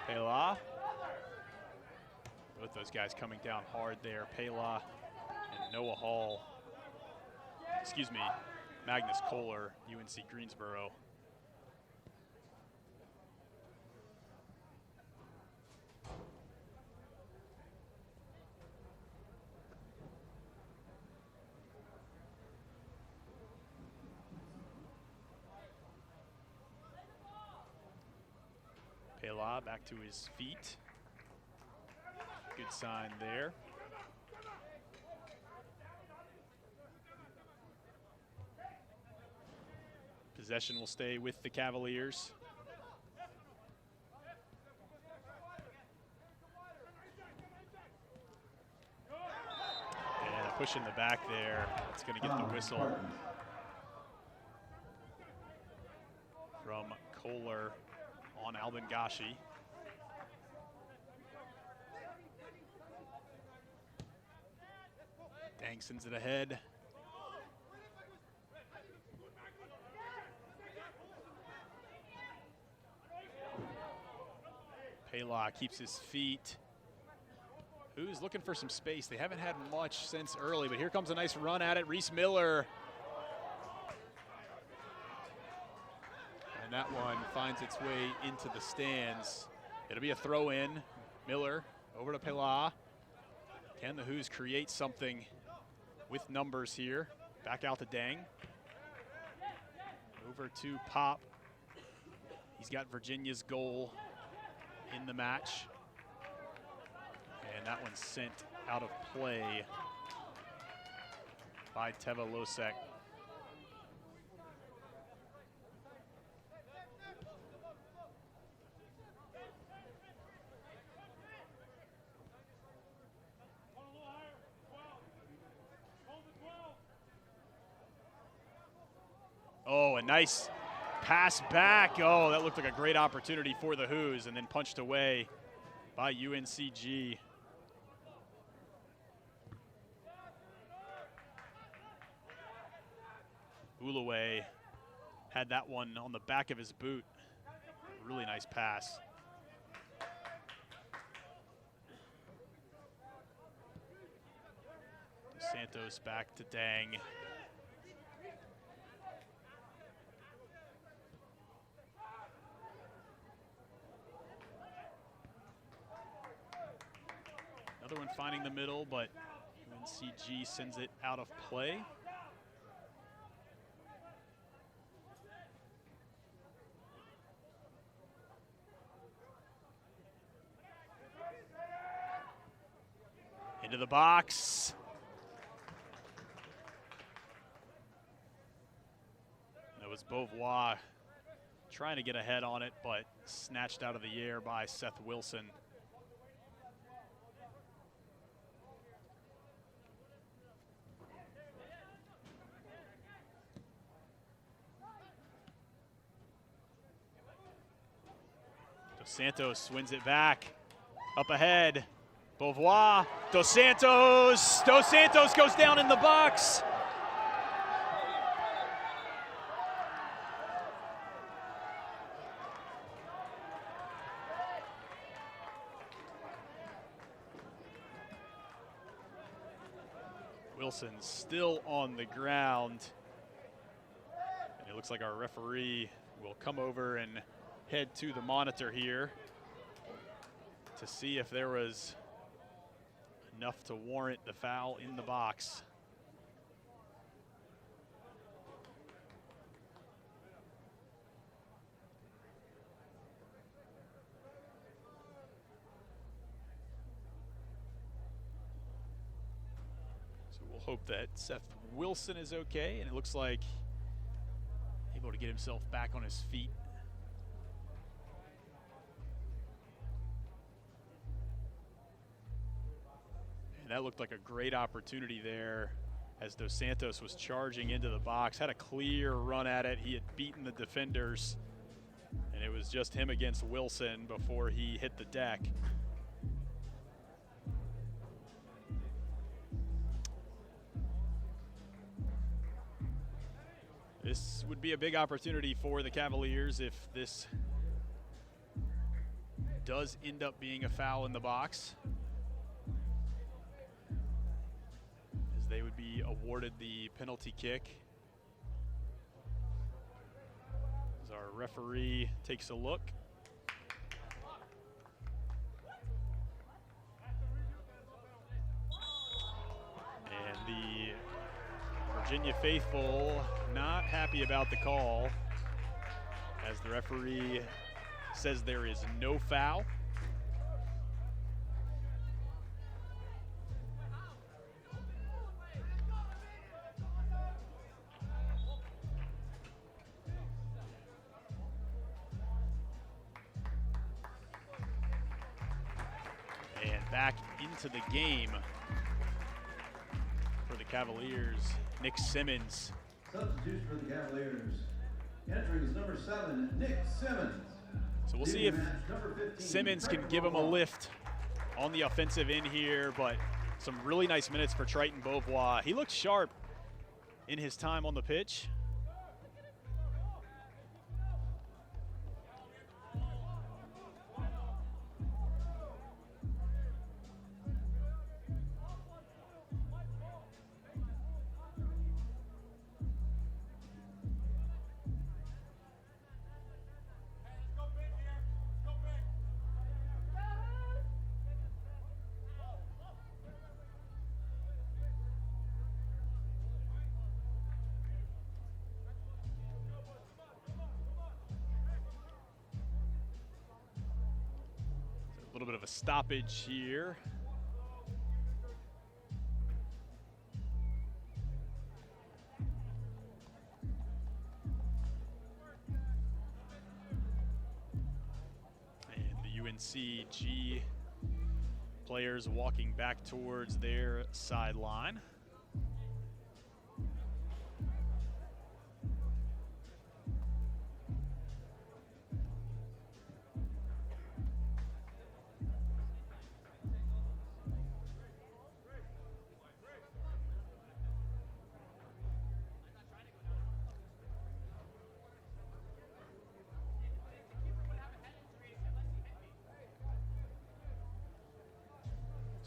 Pela. Both those guys coming down hard there. Pela and Noah Hall. Excuse me, Magnus Kohler, UNC Greensboro. Pela back to his feet. Good sign there. Possession will stay with the Cavaliers. And a push in the back there. It's going to get the whistle from Kohler on Albin Gashi. Dang sends it ahead. Pela keeps his feet. Who's looking for some space? They haven't had much since early, but here comes a nice run at it. Reese Miller. And that one finds its way into the stands. It'll be a throw in. Miller over to Pela. Can the Who's create something with numbers here? Back out to Dang. Over to Pop. He's got Virginia's goal in the match. And that one's sent out of play. by Teva Losek. Oh, a nice pass back. Oh, that looked like a great opportunity for the Hoos, and then punched away by UNCG. Ulaway had that one on the back of his boot. Really nice pass. Santos back to Dang. Another one finding the middle, but UNCG sends it out of play. Into the box. That was Beauvoir trying to get ahead on it, but snatched out of the air by Seth Wilson. Dos Santos wins it back. Up ahead. Beauvoir. Dos Santos. Dos Santos goes down in the box. Wilson still on the ground. And it looks like our referee will come over and head to the monitor here to see if there was enough to warrant the foul in the box. So we'll hope that Seth Wilson is okay, and it looks like able to get himself back on his feet. And that looked like a great opportunity there as Dos Santos was charging into the box, had a clear run at it. He had beaten the defenders, and it was just him against Wilson before he hit the deck. This would be a big opportunity for the Cavaliers if this does end up being a foul in the box, as they would be awarded the penalty kick. As our referee takes a look. And the Virginia faithful not happy about the call, as the referee says there is no foul. And back into the game for the Cavaliers, Nick Simmons. Substitution for the Cavaliers. Entering is number 7, Nick Simmons. So we'll see if Simmons can give him a lift on the offensive end here, but some really nice minutes for Triton Beauvoir. He looked sharp in his time on the pitch. A little bit of a stoppage here. UNCG players walking back towards their sideline.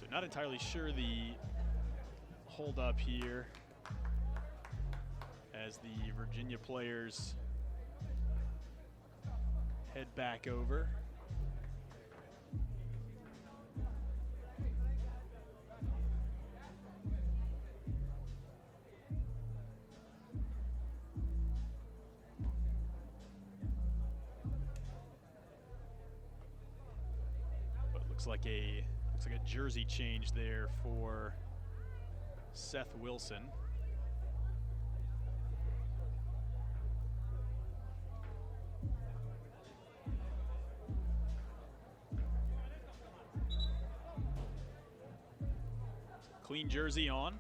Not entirely sure the hold up here as the Virginia players head back over. But it looks like a jersey change there for Seth Wilson. Clean jersey on,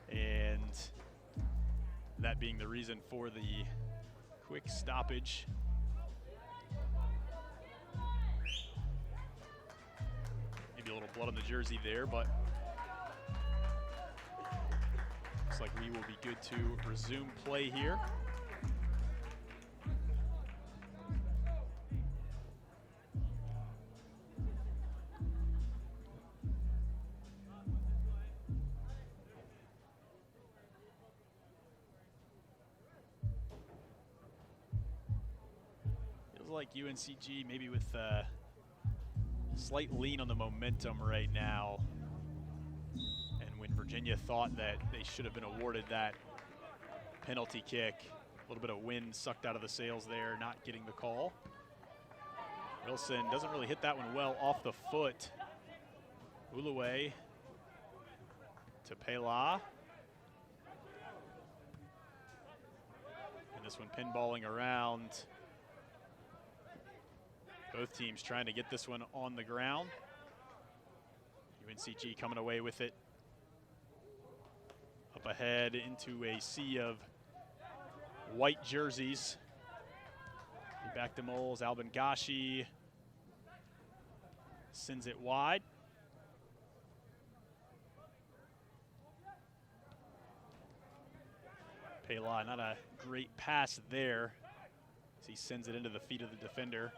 and that being the reason for the quick stoppage. Maybe a little blood on the jersey there, but looks like we will be good to resume play here. Feels like UNCG maybe with slight lean on the momentum right now. And when Virginia thought that they should have been awarded that penalty kick, a little bit of wind sucked out of the sails there, not getting the call. Wilson doesn't really hit that one well off the foot. Ulaway to Pela. And this one pinballing around. Both teams trying to get this one on the ground. UNCG coming away with it. Up ahead into a sea of white jerseys. Back to Moles, Albin Gashi sends it wide. Pela, not a great pass there as he sends it into the feet of the defender.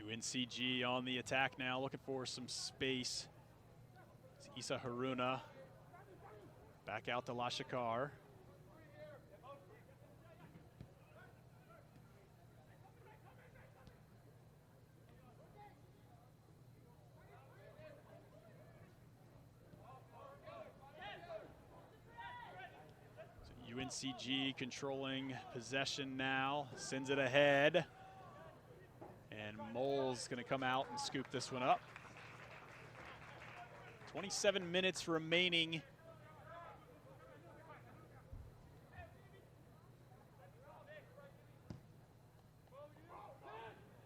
UNCG on the attack now, looking for some space. It's Issa Haruna back out to Lashakar. So UNCG controlling possession now, sends it ahead. And Mole's going to come out and scoop this one up. 27 minutes remaining.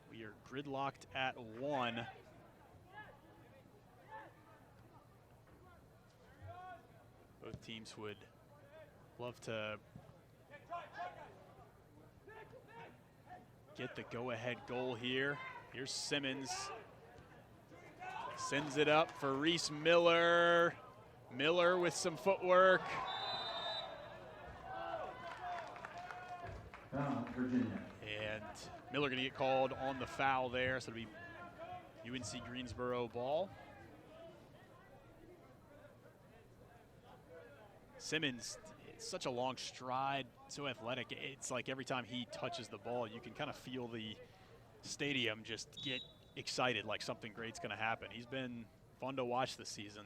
We are gridlocked at 1. Both teams would love to get the go-ahead goal here. Here's Simmons. Sends it up for Reese Miller. Miller with some footwork. Virginia. And Miller going to get called on the foul there, so it'll be UNC Greensboro ball. Simmons, it's such a long stride, so athletic. It's like every time he touches the ball, you can kind of feel the stadium just get excited like something great's going to happen. He's been fun to watch this season.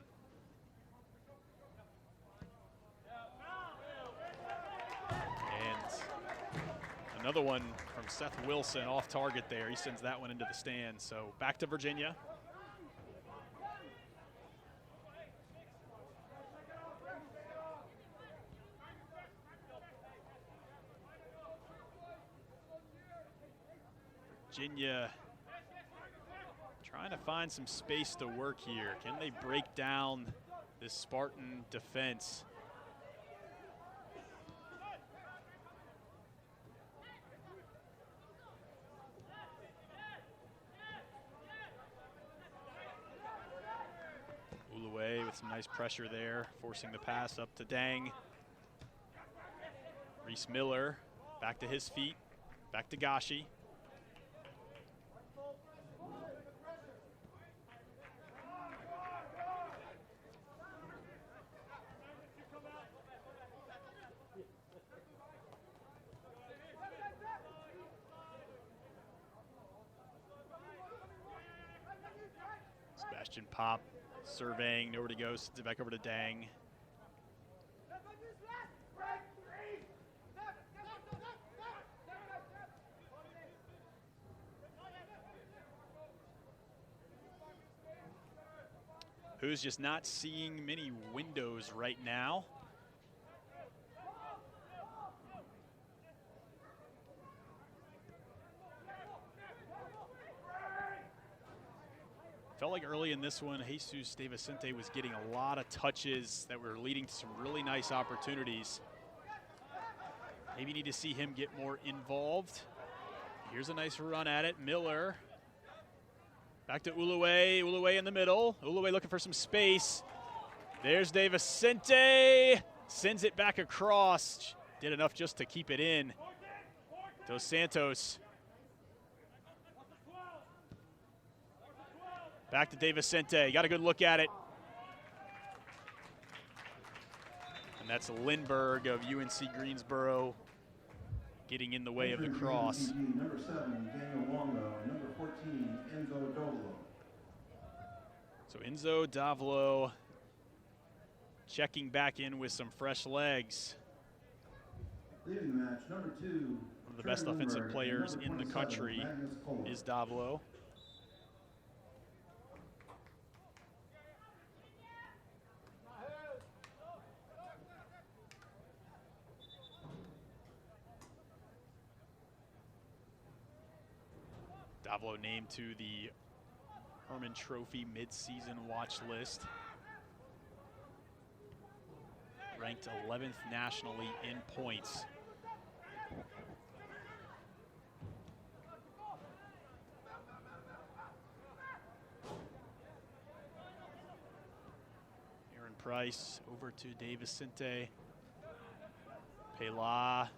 And Another one from Seth Wilson off target there. He sends that one into the stands. So back to Virginia. Virginia trying to find some space to work here. Can they break down this Spartan defense? Ulue with some nice pressure there, forcing the pass up to Dang. Reese Miller back to his feet, back to Gashi. Sebastian Pop surveying, nowhere to go, sends it back over to Dang. Who's just not seeing many windows right now. Felt like early in this one, Jesus De Vicente was getting a lot of touches that were leading to some really nice opportunities. Maybe need to see him get more involved. Here's a nice run at it. Miller. Back to Ulue. Ulue in the middle. Ulue looking for some space. There's De Vicente. Sends it back across. Did enough just to keep it in. Dos Santos. Back to De Vicente. Got a good look at it. And that's Lindbergh of UNC Greensboro getting in the way of the cross. Number 7, Daniel Longo. Number 14, Enzo Dovlo. So Enzo Davlo checking back in with some fresh legs. Leading the match, number 2. One of the best offensive players in the country is Davlo. Davlo named to the Herman Trophy midseason watch list. Ranked 11th nationally in points. Aaron Price over to De Vicente. Pela.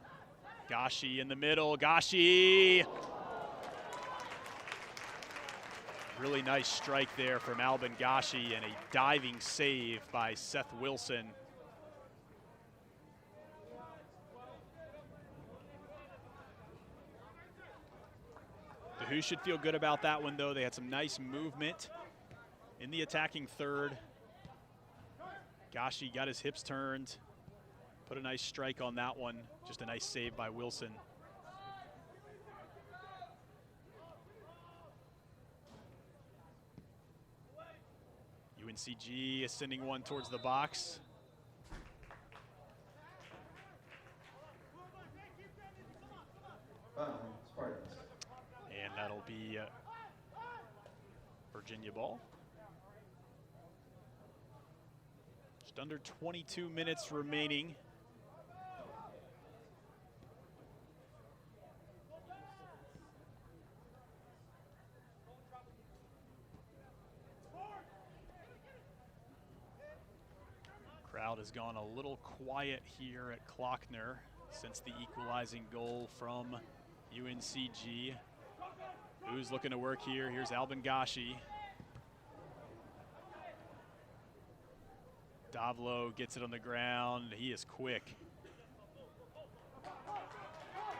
Gashi in the middle. Gashi! Really nice strike there from Albin Gashi and a diving save by Seth Wilson. The Who should feel good about that one, though. They had some nice movement in the attacking third. Gashi got his hips turned, put a nice strike on that one. Just a nice save by Wilson. UNCG is sending one towards the box. And that'll be Virginia ball. Just under 22 minutes remaining. Crowd has gone a little quiet here at Klockner since the equalizing goal from UNCG. Who's looking to work here? Here's Albin Gashi. Davlo gets it on the ground. He is quick.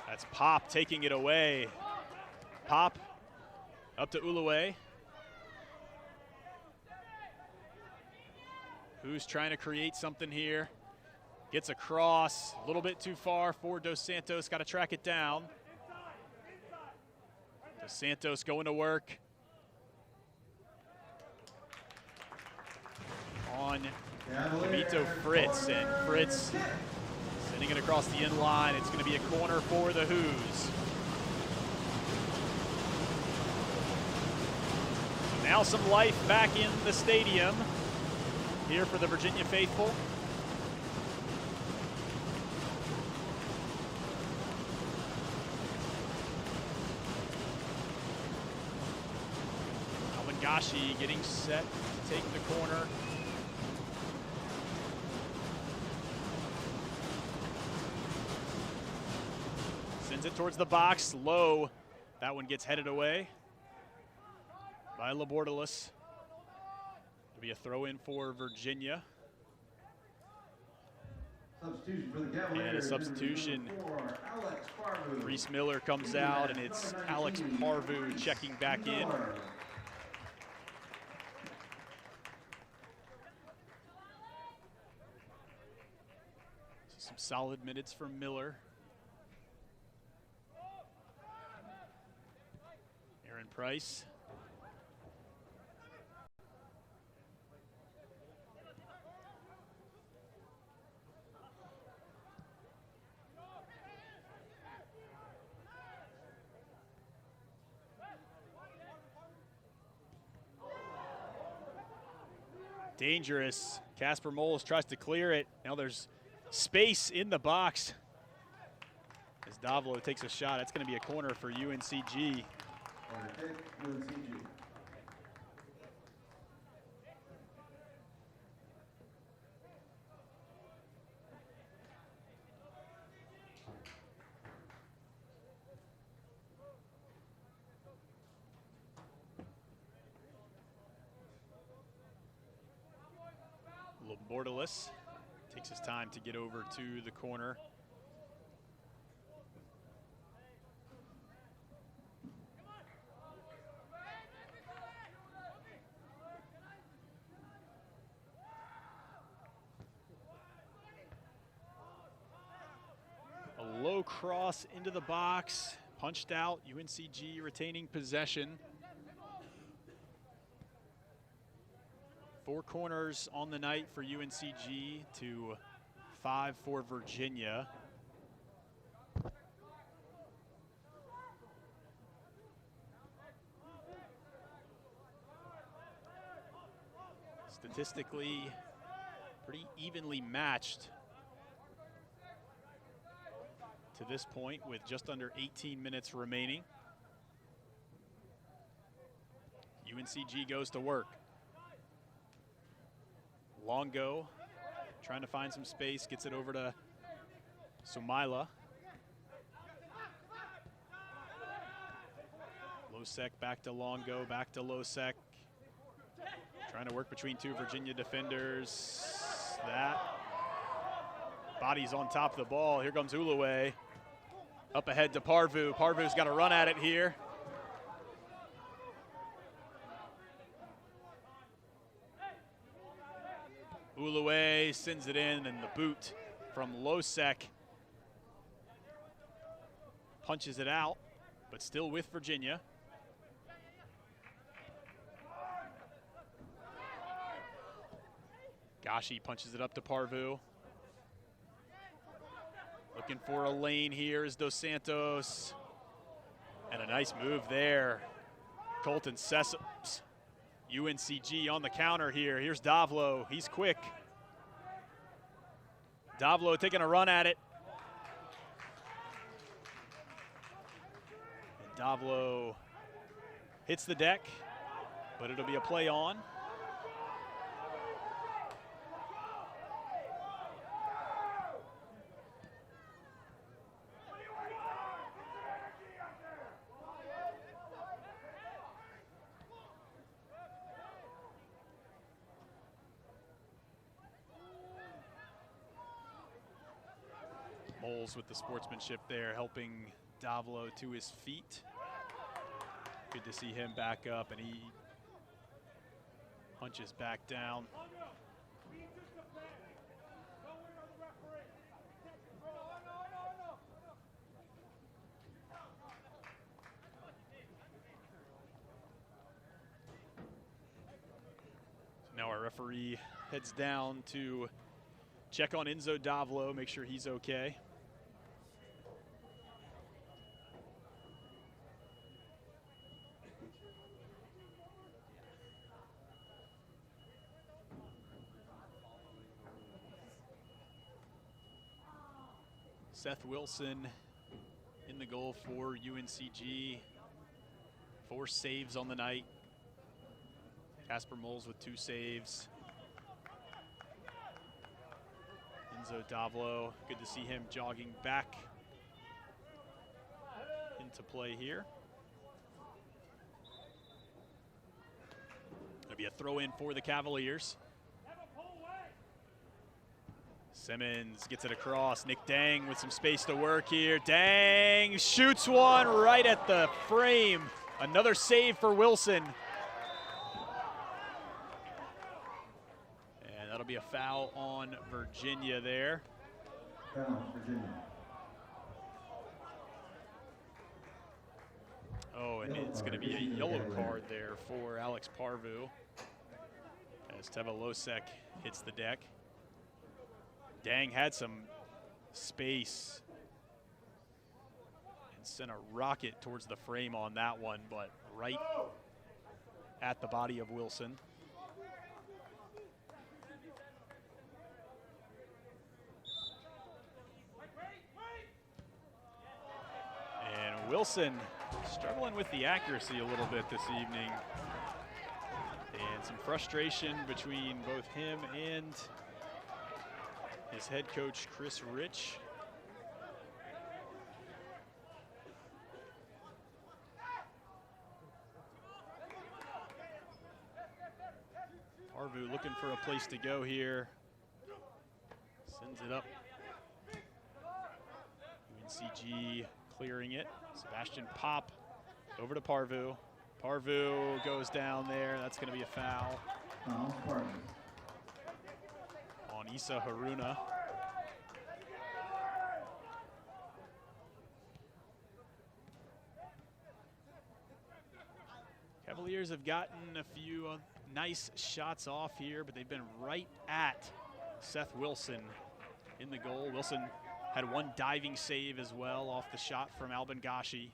That's Pop taking it away. Pop up to Ulue. Who's trying to create something here? Gets across, a little bit too far for Dos Santos, got to track it down. Dos Santos going to work on Camito Fritz, and Fritz sending it across the end line. It's going to be a corner for the Hoos. So now some life back in the stadium here for the Virginia faithful. Gashi getting set to take the corner. Sends it towards the box, low. That one gets headed away by Labordalis. It'll be a throw in for Virginia. Substitution for the Cavaliers. And a substitution. Reese Miller comes out, and it's Alex Parvu checking back in. Some solid minutes from Miller. Aaron Price. Dangerous. Casper Moles tries to clear it. Now there's space in the box as Davlo takes a shot. That's going to be a corner for UNCG. Bordalis takes his time to get over to the corner. A low cross into the box, punched out. UNCG retaining possession. 4 corners on the night for UNCG to 5 for Virginia. Statistically, pretty evenly matched to this point with just under 18 minutes remaining. UNCG goes to work. Longo trying to find some space, gets it over to Somaila. Losek back to Longo, back to Losek. Trying to work between 2 Virginia defenders. That body's on top of the ball. Here comes Uluwe. Up ahead to Parvu. Parvu's got to run at it here. Uluwe sends it in, and the boot from Losek punches it out, but still with Virginia. Gashi punches it up to Parvu. Looking for a lane here is Dos Santos. And a nice move there. Colton Sessoms. UNCG on the counter here. Here's Davlo. He's quick. Davlo taking a run at it. And Davlo hits the deck, but it'll be a play on. Moles with the sportsmanship there, helping Davlo to his feet. Good to see him back up, and he punches back down. Referee heads down to check on Enzo Davlo, make sure he's okay. Seth Wilson in the goal for UNCG. 4 saves on the night. Casper Moles with 2 saves. Enzo Davlo, good to see him jogging back into play here. There'll be a throw in for the Cavaliers. Simmons gets it across. Nick Dang with some space to work here. Dang shoots one right at the frame. Another save for Wilson. And that'll be a foul on Virginia there. Foul, Virginia. Oh, and it's going to be a yellow card there for Alex Parvu as Teva Losek hits the deck. Dang had some space and sent a rocket towards the frame on that one, but right at the body of Wilson. And Wilson struggling with the accuracy a little bit this evening. And some frustration between both him and his head coach, Chris Rich. Parvu looking for a place to go here. Sends it up. UNCG clearing it. Sebastian Pop over to Parvu. Parvu goes down there. That's going to be a foul. Parvu. On Issa Haruna. Cavaliers have gotten a few nice shots off here, but they've been right at Seth Wilson in the goal. Wilson had one diving save as well off the shot from Albin Gashi.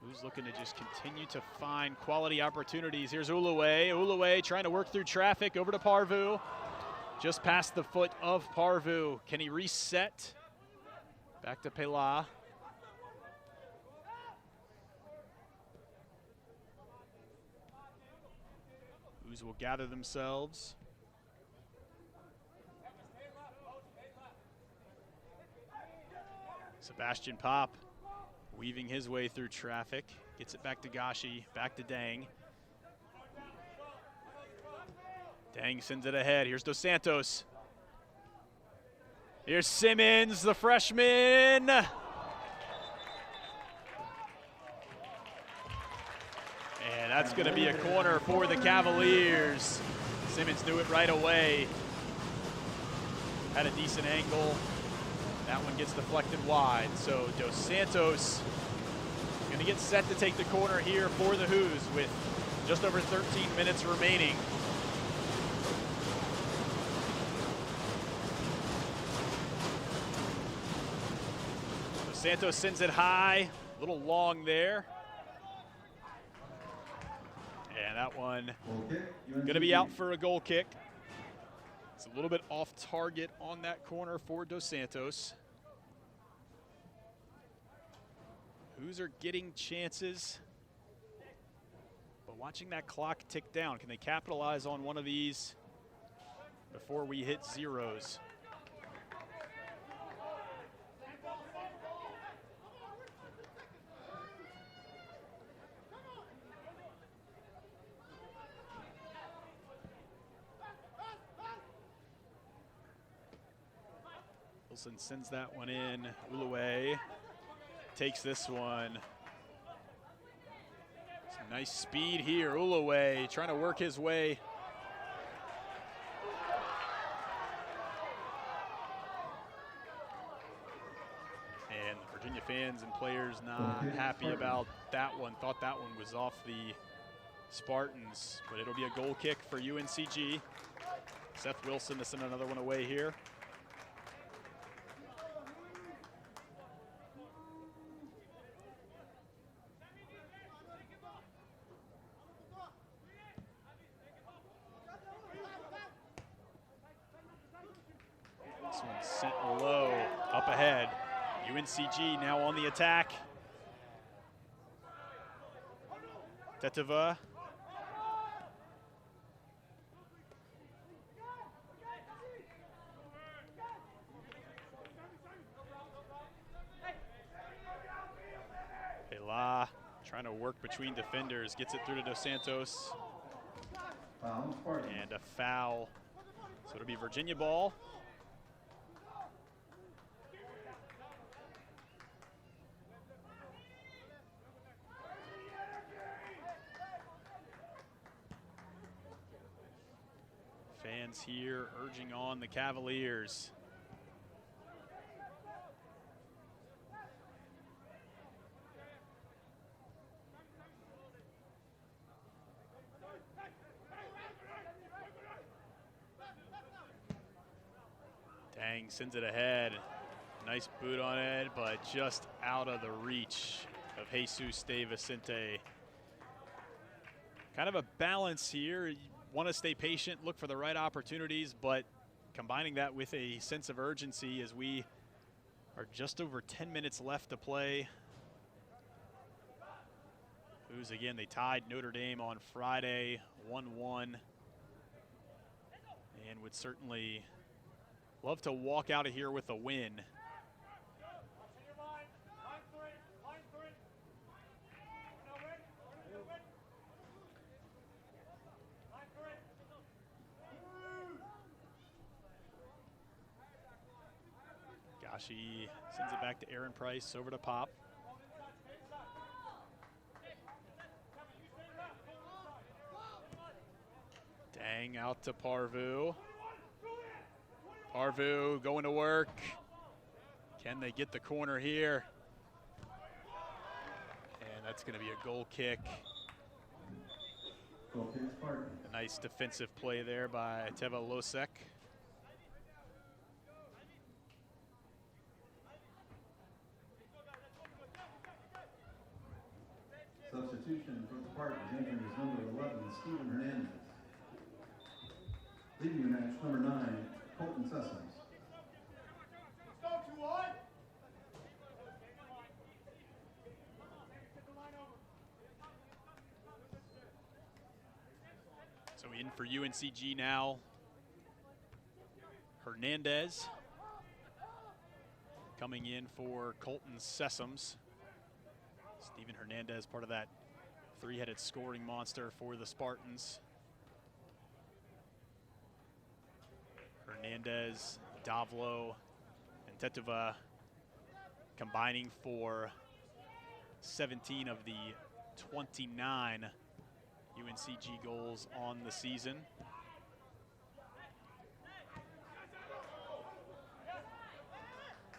Who's looking to just continue to find quality opportunities. Here's Uluwe. Uluwe trying to work through traffic over to Parvu. Just past the foot of Parvu. Can he reset? Back to Pela. Who's will gather themselves. Sebastian Pop weaving his way through traffic. Gets it back to Gashi, back to Dang. Dang sends it ahead. Here's Dos Santos. Here's Simmons, the freshman. And that's going to be a corner for the Cavaliers. Simmons knew it right away. Had a decent angle. That one gets deflected wide. So Dos Santos going to get set to take the corner here for the Hoos with just over 13 minutes remaining. Dos Santos sends it high, a little long there. And that one going to be out for a goal kick. It's a little bit off target on that corner for Dos Santos. Hoos are getting chances, but watching that clock tick down. Can they capitalize on one of these before we hit zeros? Wilson sends that one in. Uluwe takes this one. Some nice speed here. Uluwe trying to work his way. And the Virginia Virginia fans and players not happy about that one. Thought that one was off the Spartans, but it'll be a goal kick for UNCG. Seth Wilson to send another one away here. This one's sent low, up ahead. UNCG now on the attack. Teteva. Pela trying to work between defenders, gets it through to Dos Santos. And a foul. So it'll be Virginia ball. Fans here urging on the Cavaliers. Dang sends it ahead. Nice boot on it, but just out of the reach of Jesus De Vicente. Kind of a balance here. You want to stay patient, look for the right opportunities, but combining that with a sense of urgency as we are just over 10 minutes left to play. Who's again, they tied Notre Dame on Friday, 1-1, and would certainly love to walk out of here with a win. Gashi sends it back to Aaron Price, over to Pop. Dang out to Parvu. Parvu going to work. Can they get the corner here? And that's going to be a goal kick. A nice defensive play there by Teva Losek. Substitution for the Spartans, entering is number 11, Stephen Hernandez. Leading the match, number 9, Colton Sessoms. So in for UNCG now, Hernandez. Coming in for Colton Sessoms. Stephen Hernandez, part of that three-headed scoring monster for the Spartans. Hernandez, Davlo, and Teteva combining for 17 of the 29 UNCG goals on the season.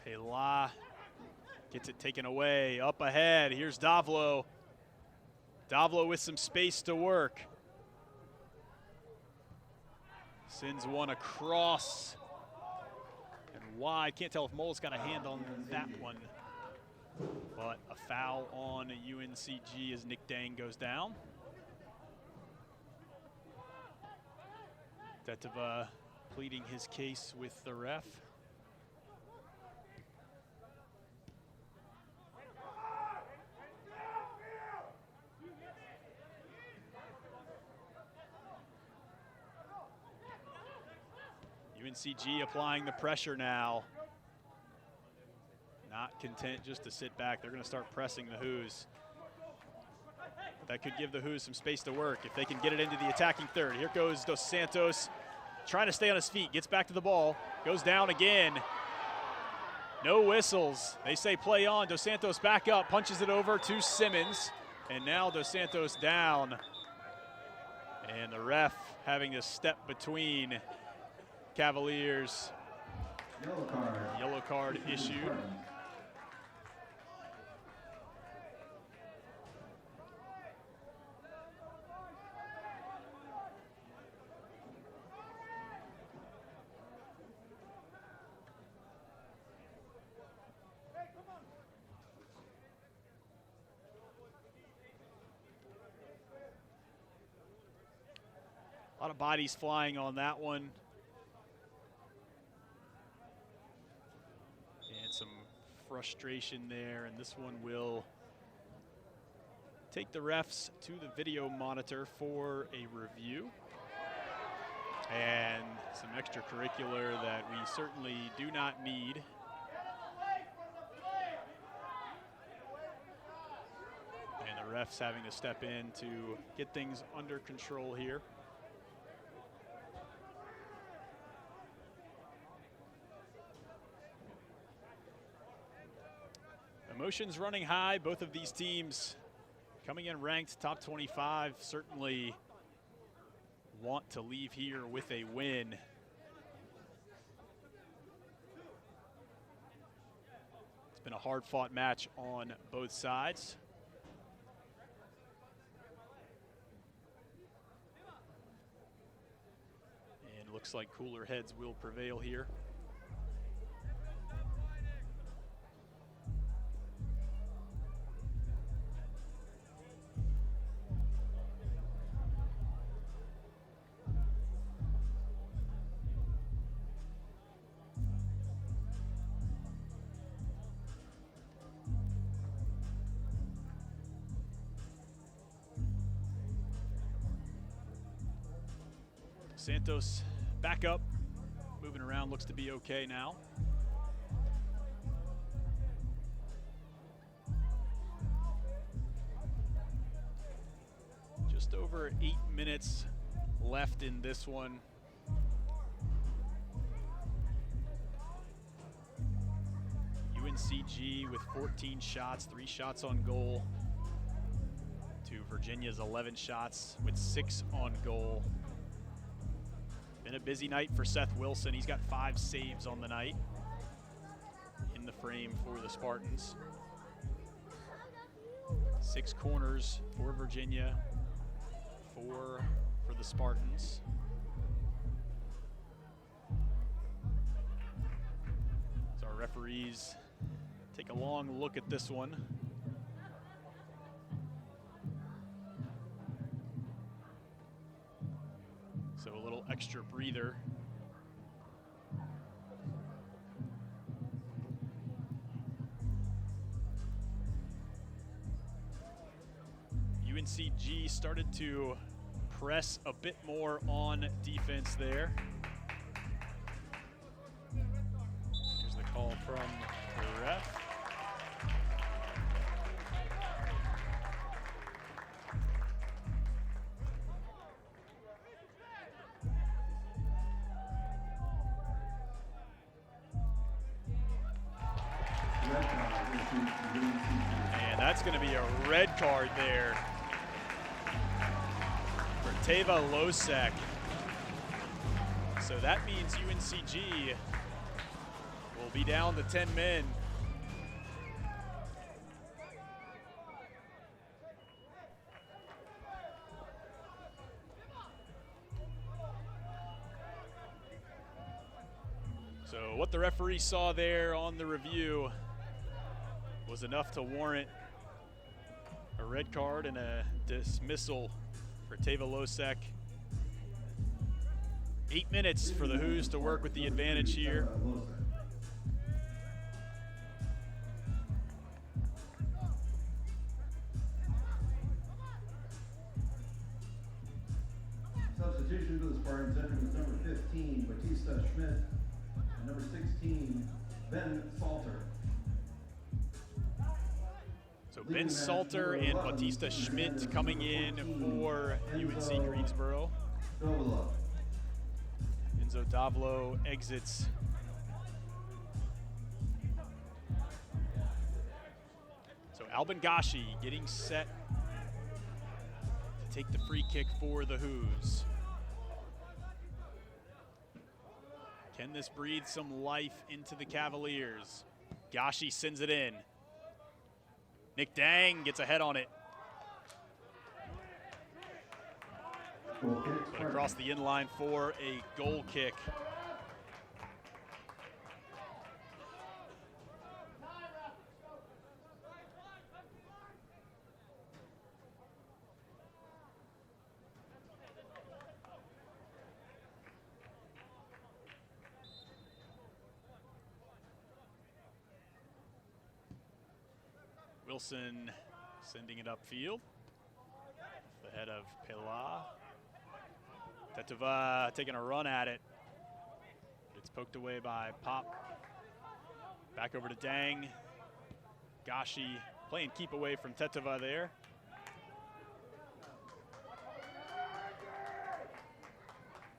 Pela gets it taken away, up ahead. Here's Davlo. Davlo with some space to work. Sends one across. And wide. Can't tell if Mole's got a hand on that one. But a foul on UNCG as Nick Dang goes down. Teteva pleading his case with the ref. UNCG applying the pressure now. Not content just to sit back. They're going to start pressing the Hoos. That could give the Hoos some space to work if they can get it into the attacking third. Here goes Dos Santos trying to stay on his feet. Gets back to the ball. Goes down again. No whistles. They say play on. Dos Santos back up. Punches it over to Simmons. And now Dos Santos down. And the ref having to step between Cavaliers. Yellow card issued. A lot of bodies flying on that one. And some frustration there, and this one will take the refs to the video monitor for a review. And some extracurricular that we certainly do not need. And the refs having to step in to get things under control here. Emotions running high. Both of these teams coming in ranked top 25, certainly want to leave here with a win. It's been a hard-fought match on both sides. And looks like cooler heads will prevail here. Santos back up, moving around, looks to be okay now. Just over 8 minutes left in this one. UNCG with 14 shots, 3 shots on goal, to Virginia's 11 shots with 6 on goal. Been a busy night for Seth Wilson. He's got 5 saves on the night in the frame for the Spartans. 6 corners for Virginia, 4 for the Spartans. So our referees take a long look at this one. So a little extra breather. UNCG started to press a bit more on defense there. Here's the call from the ref. And that's going to be a red card there for Teva Losek. So that means UNCG will be down to 10 men. So what the referee saw there on the review was enough to warrant a red card and a dismissal for Teva Losek. 8 minutes for the Hoos to work with the advantage here. Substitution for the Spartans entering with number 15, Batista Schmidt, and number 16, Ben Salter. So Ben Salter and Batista Schmidt coming in for UNC Greensboro. Enzo Davlo exits. So Albin Gashi getting set to take the free kick for the Hoos. Can this breathe some life into the Cavaliers? Gashi sends it in. Nick Dang gets a head on it. But across the inline for a goal kick. Wilson sending it upfield. The head of Pela. Teteva taking a run at it. It's poked away by Pop. Back over to Dang. Gashi playing keep away from Teteva there.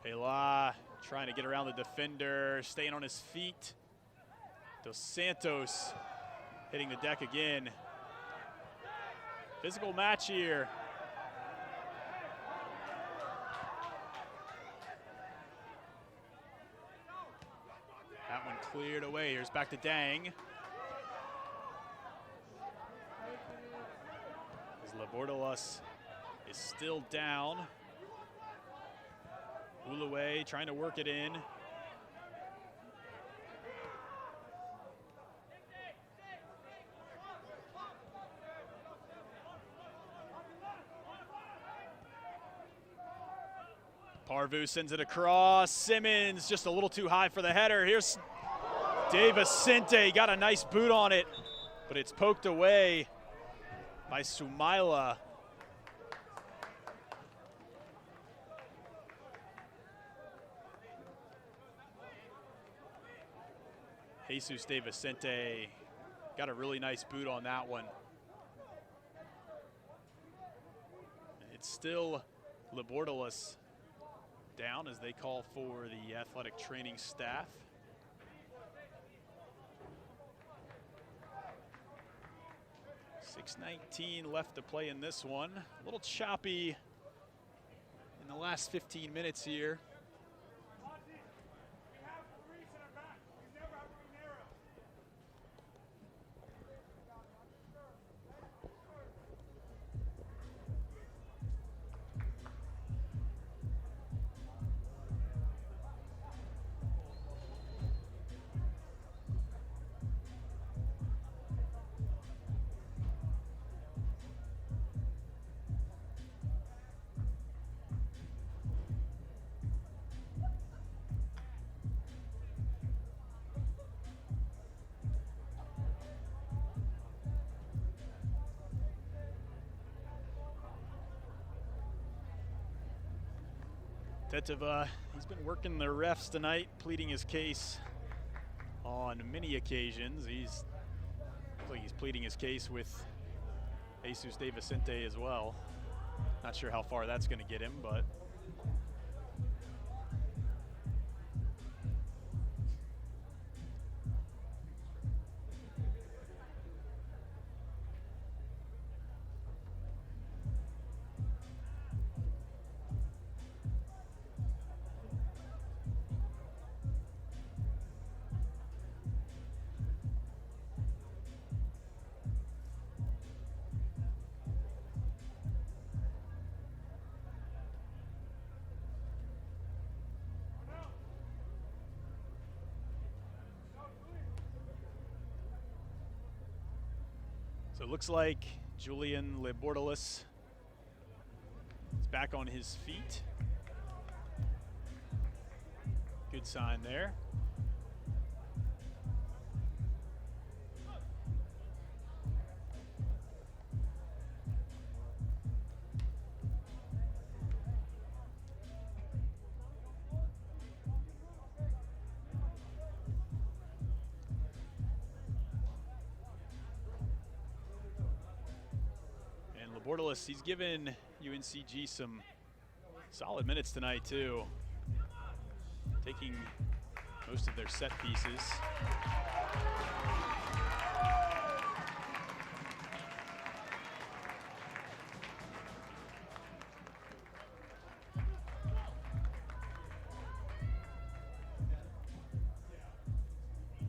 Pela trying to get around the defender, staying on his feet. Dos Santos hitting the deck again. Physical match here. That one cleared away. Here's back to Dang. As Labordalos is still down. Ulaway trying to work it in. Parvu sends it across. Simmons just a little too high for the header. Here's De Vicente, got a nice boot on it, but it's poked away by Sumaila. Jesus De Vicente got a really nice boot on that one. It's still Labordalos down as they call for the athletic training staff. .6:19 left to play in this one. A little choppy in the last 15 minutes here. Teteva, he's been working the refs tonight, pleading his case on many occasions. Looks like he's pleading his case with Jesus De Vicente as well. Not sure how far that's going to get him, but so it looks like Julian Labordalos is back on his feet. Good sign there. Labordalos, he's given UNCG some solid minutes tonight too, taking most of their set pieces.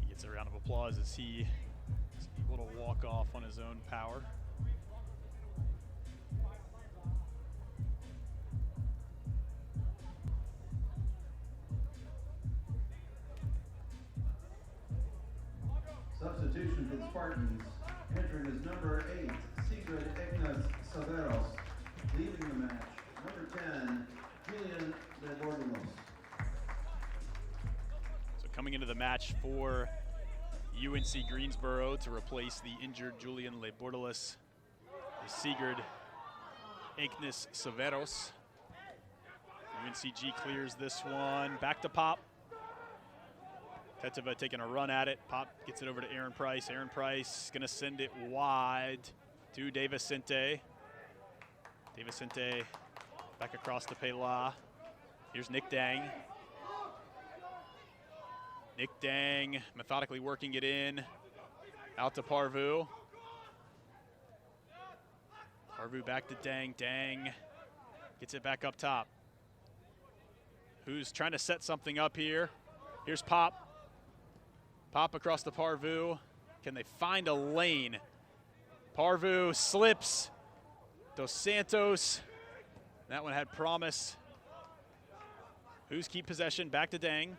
He gets a round of applause as he is able to walk off on his own power. Substitution for the Spartans. Entering is number 8, Sigrid Ignace Saveros. Leaving the match, number 10, Julian Labordalos. So coming into the match for UNC Greensboro to replace the injured Julian Lebordalis. Sigurd Ignis Severos. UNCG clears this one. Back to Pop. Teteva taking a run at it. Pop gets it over to Aaron Price. Aaron Price going to send it wide to Devicente. Devicente back across to Pela. Here's Nick Dang. Nick Dang methodically working it in. Out to Parvu. Parvu back to Dang. Dang gets it back up top. Who's trying to set something up here? Here's Pop. Pop across to Parvu. Can they find a lane? Parvu slips. Dos Santos. That one had promise. Who's keep possession? Back to Dang.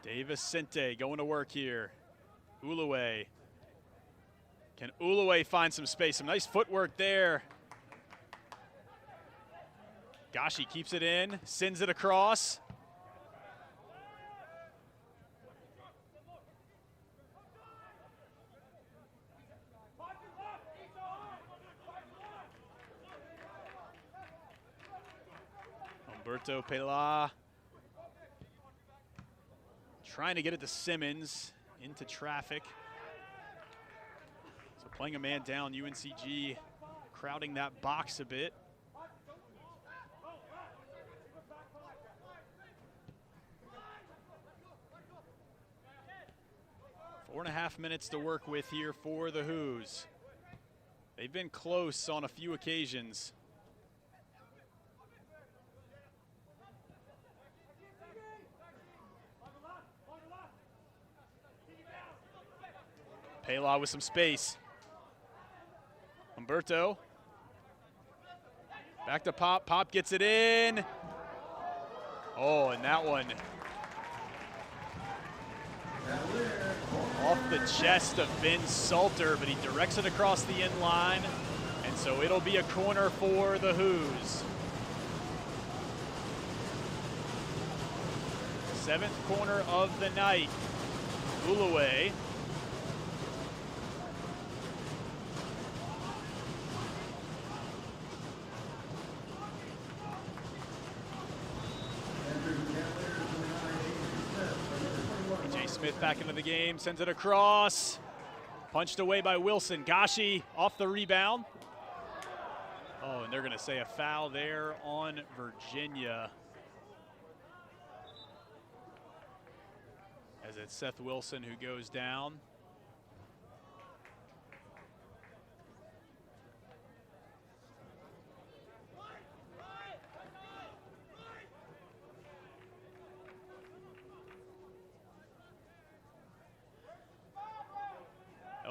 Devicente going to work here. Uluwe. Can Uluwe find some space? Some nice footwork there. Gashi keeps it in, sends it across. Humberto Pela trying to get it to Simmons, into traffic. So playing a man down, UNCG crowding that box a bit. Four and a half minutes to work with here for the Who's. They've been close on a few occasions. Pela with some space. Humberto. Back to Pop. Pop gets it in. Oh, and that one off the chest of Vin Salter, but he directs it across the end line, and so it'll be a corner for the Who's. 7th corner of the night. Uluwe. Smith back into the game, sends it across. Punched away by Wilson. Gashi off the rebound. Oh, and they're going to say a foul there on Virginia. As it's Seth Wilson who goes down.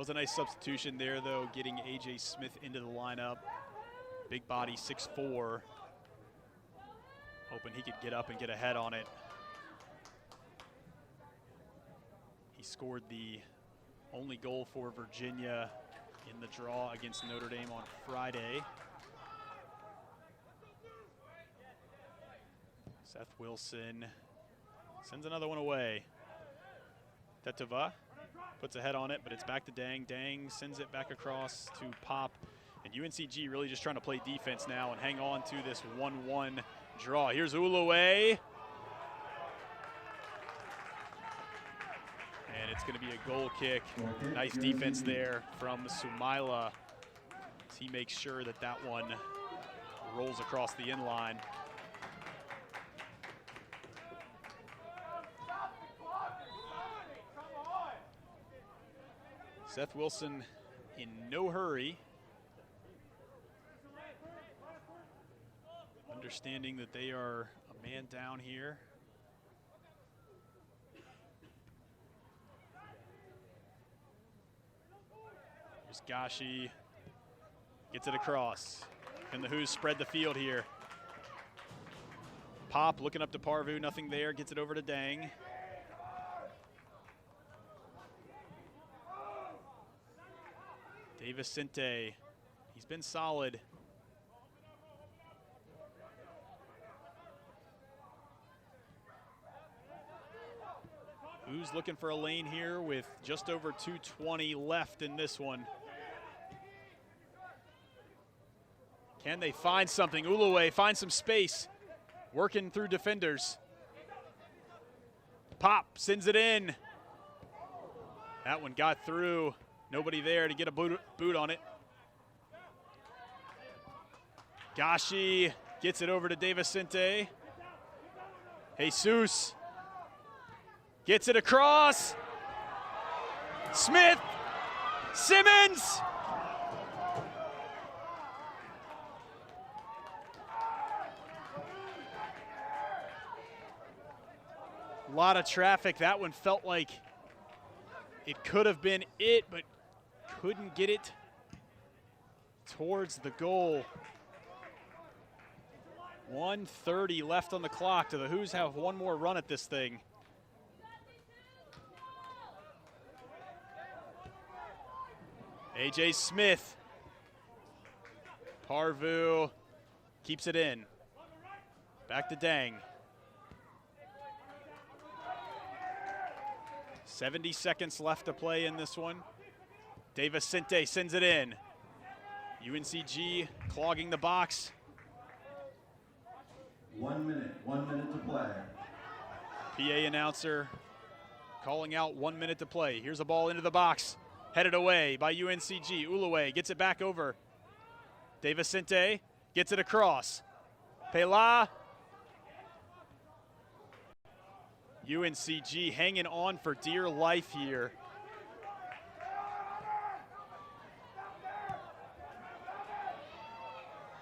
That was a nice substitution there, though, getting A.J. Smith into the lineup. Big body, 6'4". Hoping he could get up and get ahead on it. He scored the only goal for Virginia in the draw against Notre Dame on Friday. Seth Wilson sends another one away. Teteva puts a head on it, but it's back to Dang. Dang sends it back across to Pop. And UNCG really just trying to play defense now and hang on to this 1-1 draw. Here's Uluwe. And it's going to be a goal kick. Nice defense there from Sumaila. As he makes sure that that one rolls across the end line. Seth Wilson in no hurry. Understanding that they are a man down here. Here's Gashi. Gets it across. Can the Who's spread the field here? Pop looking up to Parvu. Nothing there. Gets it over to Dang. Devicente, he's been solid. Who's looking for a lane here with just over 2:20 left in this one? Can they find something? Ulue finds some space, working through defenders. Pop sends it in. That one got through. Nobody there to get a boot on it. Gashi gets it over to DeVicente. Jesus gets it across. Smith, Simmons. A lot of traffic. That one felt like it could have been it, but couldn't get it towards the goal. 1:30 left on the clock. Do the Who's have one more run at this thing? AJ Smith. Parvu keeps it in. Back to Dang. 70 seconds left to play in this one. DeVicente sends it in. UNCG clogging the box. 1 minute to play. PA announcer calling out 1 minute to play. Here's a ball into the box. Headed away by UNCG. Ulue gets it back over. DeVicente gets it across. Pela. UNCG hanging on for dear life here.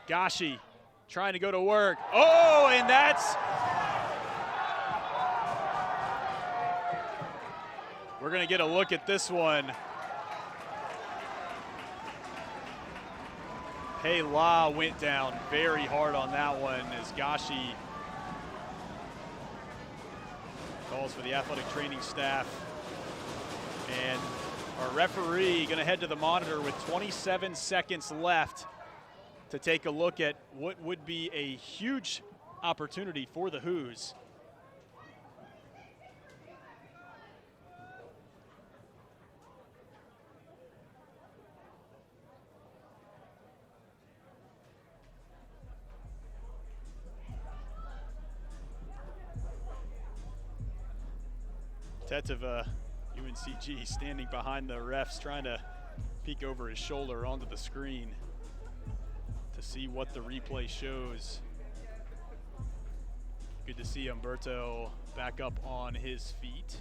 Gashi trying to go to work. Oh, and that's... We're going to get a look at this one. Hey La went down very hard on that one as Gashi calls for the athletic training staff. And our referee going to head to the monitor with 27 seconds left to take a look at what would be a huge opportunity for the Who's. Teteva, UNCG, standing behind the refs, trying to peek over his shoulder onto the screen to see what the replay shows. Good to see Umberto back up on his feet.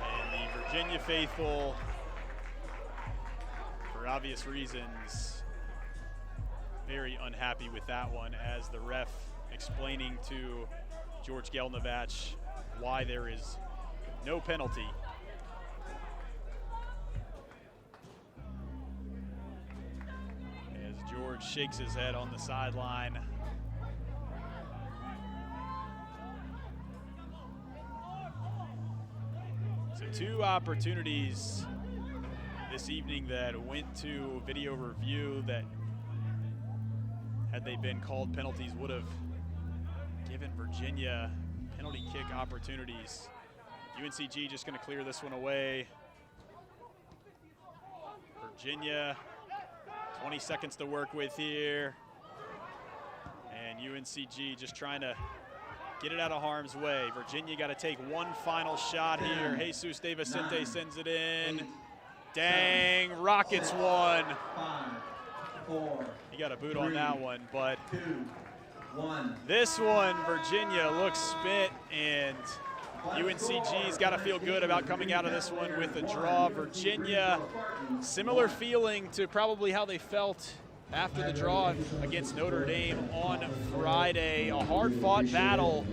And the Virginia faithful, for obvious reasons, very unhappy with that one, as the ref explaining to George Gelnovach why there is no penalty. As George shakes his head on the sideline. So 2 opportunities this evening that went to video review that, had they been called penalties, would have given Virginia penalty kick opportunities. UNCG just going to clear this one away. Virginia, 20 seconds to work with here. And UNCG just trying to get it out of harm's way. Virginia got to take one final shot here. Jesus DeVicente sends it in. Dang, Rockets won. 5, 4, He got a boot on that one, but 2, 1. this one, Virginia looks spent, and UNCG's got to feel good about coming out of this one with a draw. Virginia, similar feeling to probably how they felt after the draw against Notre Dame on Friday. A hard-fought battle